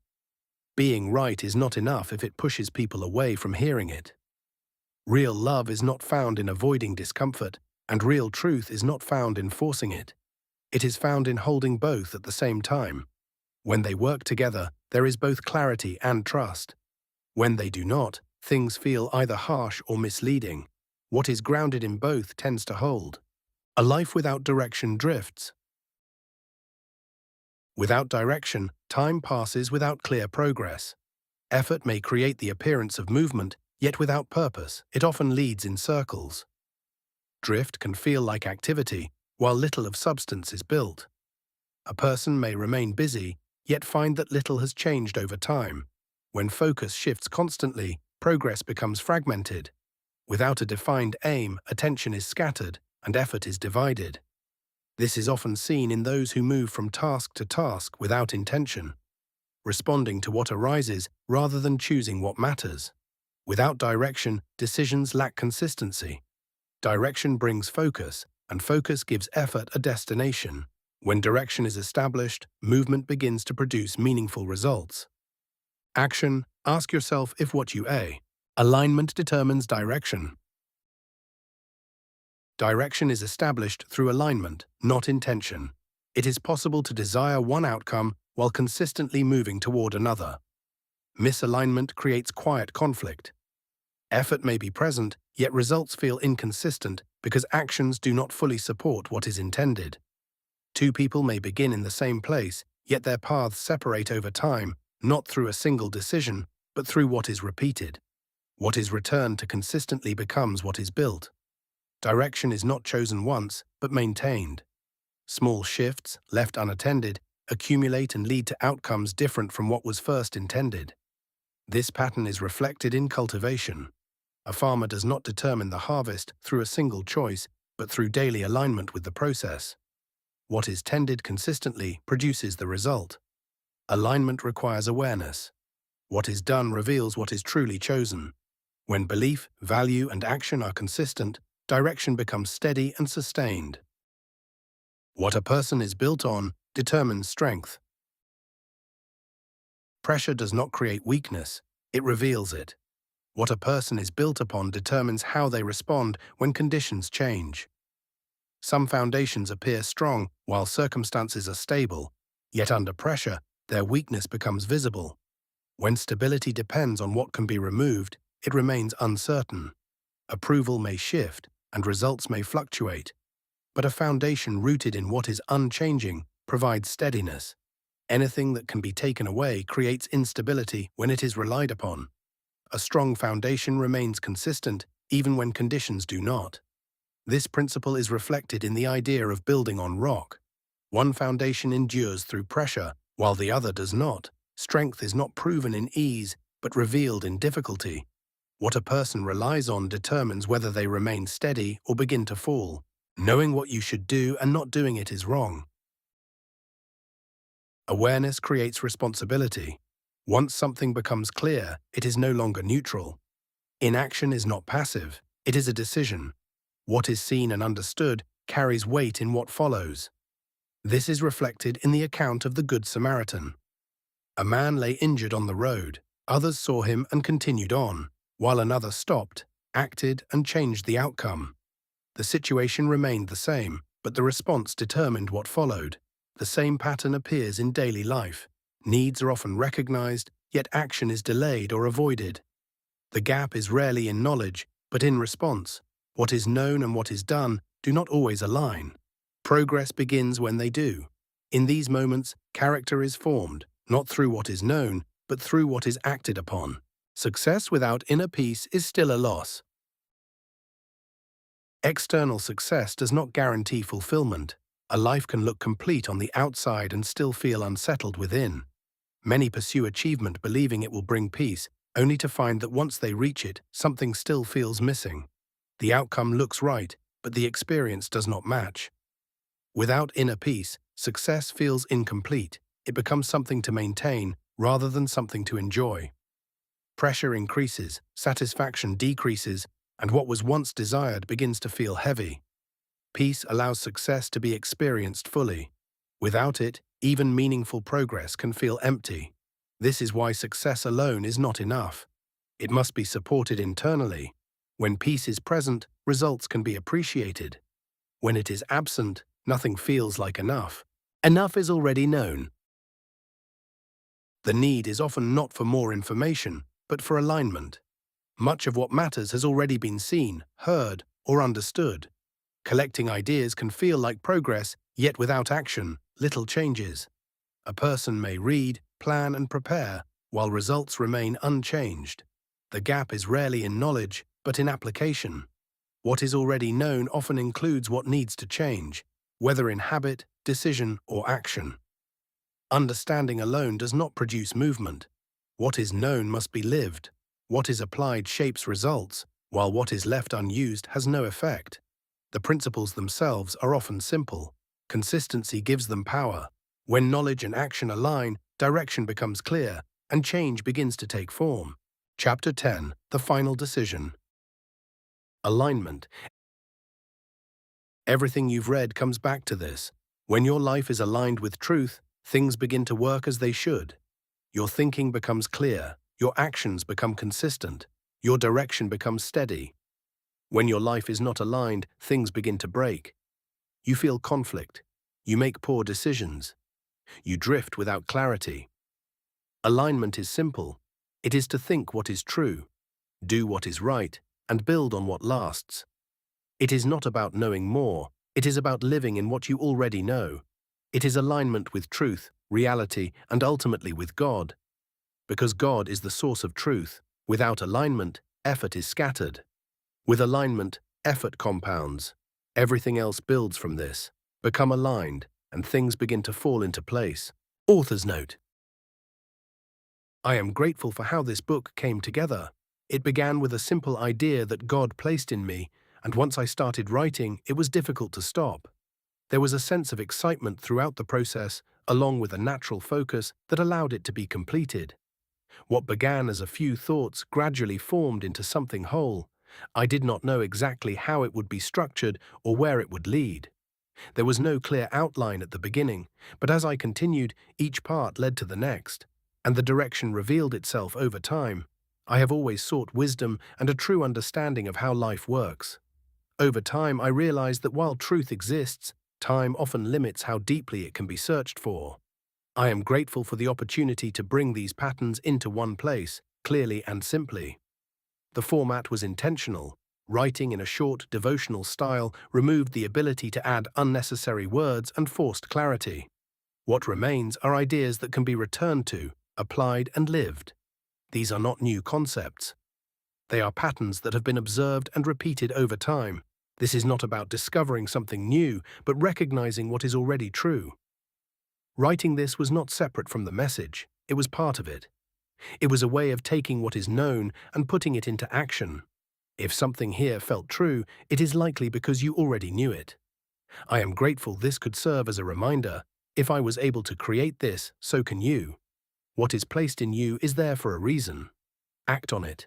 Being right is not enough if it pushes people away from hearing it. Real love is not found in avoiding discomfort, and real truth is not found in forcing it. It is found in holding both at the same time. When they work together, there is both clarity and trust. When they do not, things feel either harsh or misleading. What is grounded in both tends to hold. A life without direction drifts. Without direction, time passes without clear progress. Effort may create the appearance of movement, yet without purpose, it often leads in circles. Drift can feel like activity, while little of substance is built. A person may remain busy, yet find that little has changed over time. When focus shifts constantly, progress becomes fragmented. Without a defined aim, attention is scattered, and effort is divided. This is often seen in those who move from task to task without intention, responding to what arises rather than choosing what matters. Without direction, decisions lack consistency. Direction brings focus, and focus gives effort a destination. When direction is established, movement begins to produce meaningful results. Action: ask yourself if what you a. Alignment determines direction. Direction is established through alignment, not intention. It is possible to desire one outcome while consistently moving toward another. Misalignment creates quiet conflict. Effort may be present, yet results feel inconsistent because actions do not fully support what is intended. Two people may begin in the same place, yet their paths separate over time, not through a single decision, but through what is repeated. What is returned to consistently becomes what is built. Direction is not chosen once, but maintained. Small shifts, left unattended, accumulate and lead to outcomes different from what was first intended. This pattern is reflected in cultivation. A farmer does not determine the harvest through a single choice, but through daily alignment with the process. What is tended consistently produces the result. Alignment requires awareness. What is done reveals what is truly chosen. When belief, value, and action are consistent, direction becomes steady and sustained. What a person is built on determines strength. Pressure does not create weakness, it reveals it. What a person is built upon determines how they respond when conditions change. Some foundations appear strong while circumstances are stable, yet under pressure, their weakness becomes visible. When stability depends on what can be removed, it remains uncertain. Approval may shift, and results may fluctuate, but a foundation rooted in what is unchanging provides steadiness. Anything that can be taken away creates instability when it is relied upon. A strong foundation remains consistent even when conditions do not. This principle is reflected in the idea of building on rock. One foundation endures through pressure, while the other does not. Strength is not proven in ease, but revealed in difficulty. What a person relies on determines whether they remain steady or begin to fall. Knowing what you should do and not doing it is wrong. Awareness creates responsibility. Once something becomes clear, it is no longer neutral. Inaction is not passive, it is a decision. What is seen and understood carries weight in what follows. This is reflected in the account of the Good Samaritan. A man lay injured on the road. Others saw him and continued on, while another stopped, acted, and changed the outcome. The situation remained the same, but the response determined what followed. The same pattern appears in daily life. Needs are often recognized, yet action is delayed or avoided. The gap is rarely in knowledge, but in response. What is known and what is done do not always align. Progress begins when they do. In these moments, character is formed, not through what is known, but through what is acted upon. Success without inner peace is still a loss. External success does not guarantee fulfillment. A life can look complete on the outside and still feel unsettled within. Many pursue achievement believing it will bring peace, only to find that once they reach it, something still feels missing. The outcome looks right, but the experience does not match. Without inner peace, success feels incomplete. It becomes something to maintain rather than something to enjoy. Pressure increases, satisfaction decreases, and what was once desired begins to feel heavy. Peace allows success to be experienced fully. Without it, even meaningful progress can feel empty. This is why success alone is not enough. It must be supported internally. When peace is present, results can be appreciated. When it is absent, nothing feels like enough. Enough is already known. The need is often not for more information, but for alignment. Much of what matters has already been seen, heard, or understood. Collecting ideas can feel like progress, yet without action, little changes. A person may read, plan, and prepare, while results remain unchanged. The gap is rarely in knowledge, but in application. What is already known often includes what needs to change, whether in habit, decision, or action. Understanding alone does not produce movement. What is known must be lived. What is applied shapes results, while what is left unused has no effect. The principles themselves are often simple. Consistency gives them power. When knowledge and action align, direction becomes clear, and change begins to take form. Chapter 10: The Final Decision. Alignment. Everything you've read comes back to this. When your life is aligned with truth, things begin to work as they should. Your thinking becomes clear, your actions become consistent, your direction becomes steady. When your life is not aligned, things begin to break. You feel conflict. You make poor decisions. You drift without clarity. Alignment is simple. It is to think what is true, do what is right, and build on what lasts. It is not about knowing more. It is about living in what you already know. It is alignment with truth, reality, and ultimately with God. Because God is the source of truth, without alignment, effort is scattered. With alignment, effort compounds. Everything else builds from this. Become aligned, and things begin to fall into place. Author's note: I am grateful for how this book came together. It began with a simple idea that God placed in me, and once I started writing, it was difficult to stop. There was a sense of excitement throughout the process, along with a natural focus that allowed it to be completed. What began as a few thoughts gradually formed into something whole. I did not know exactly how it would be structured or where it would lead. There was no clear outline at the beginning, but as I continued, each part led to the next, and the direction revealed itself over time. I have always sought wisdom and a true understanding of how life works. Over time, I realized that while truth exists, time often limits how deeply it can be searched for. I am grateful for the opportunity to bring these patterns into one place, clearly and simply. The format was intentional. Writing in a short, devotional style removed the ability to add unnecessary words and forced clarity. What remains are ideas that can be returned to, applied, and lived. These are not new concepts. They are patterns that have been observed and repeated over time. This is not about discovering something new, but recognizing what is already true. Writing this was not separate from the message. It was part of it. It was a way of taking what is known and putting it into action. If something here felt true, it is likely because you already knew it. I am grateful this could serve as a reminder. If I was able to create this, so can you. What is placed in you is there for a reason. Act on it.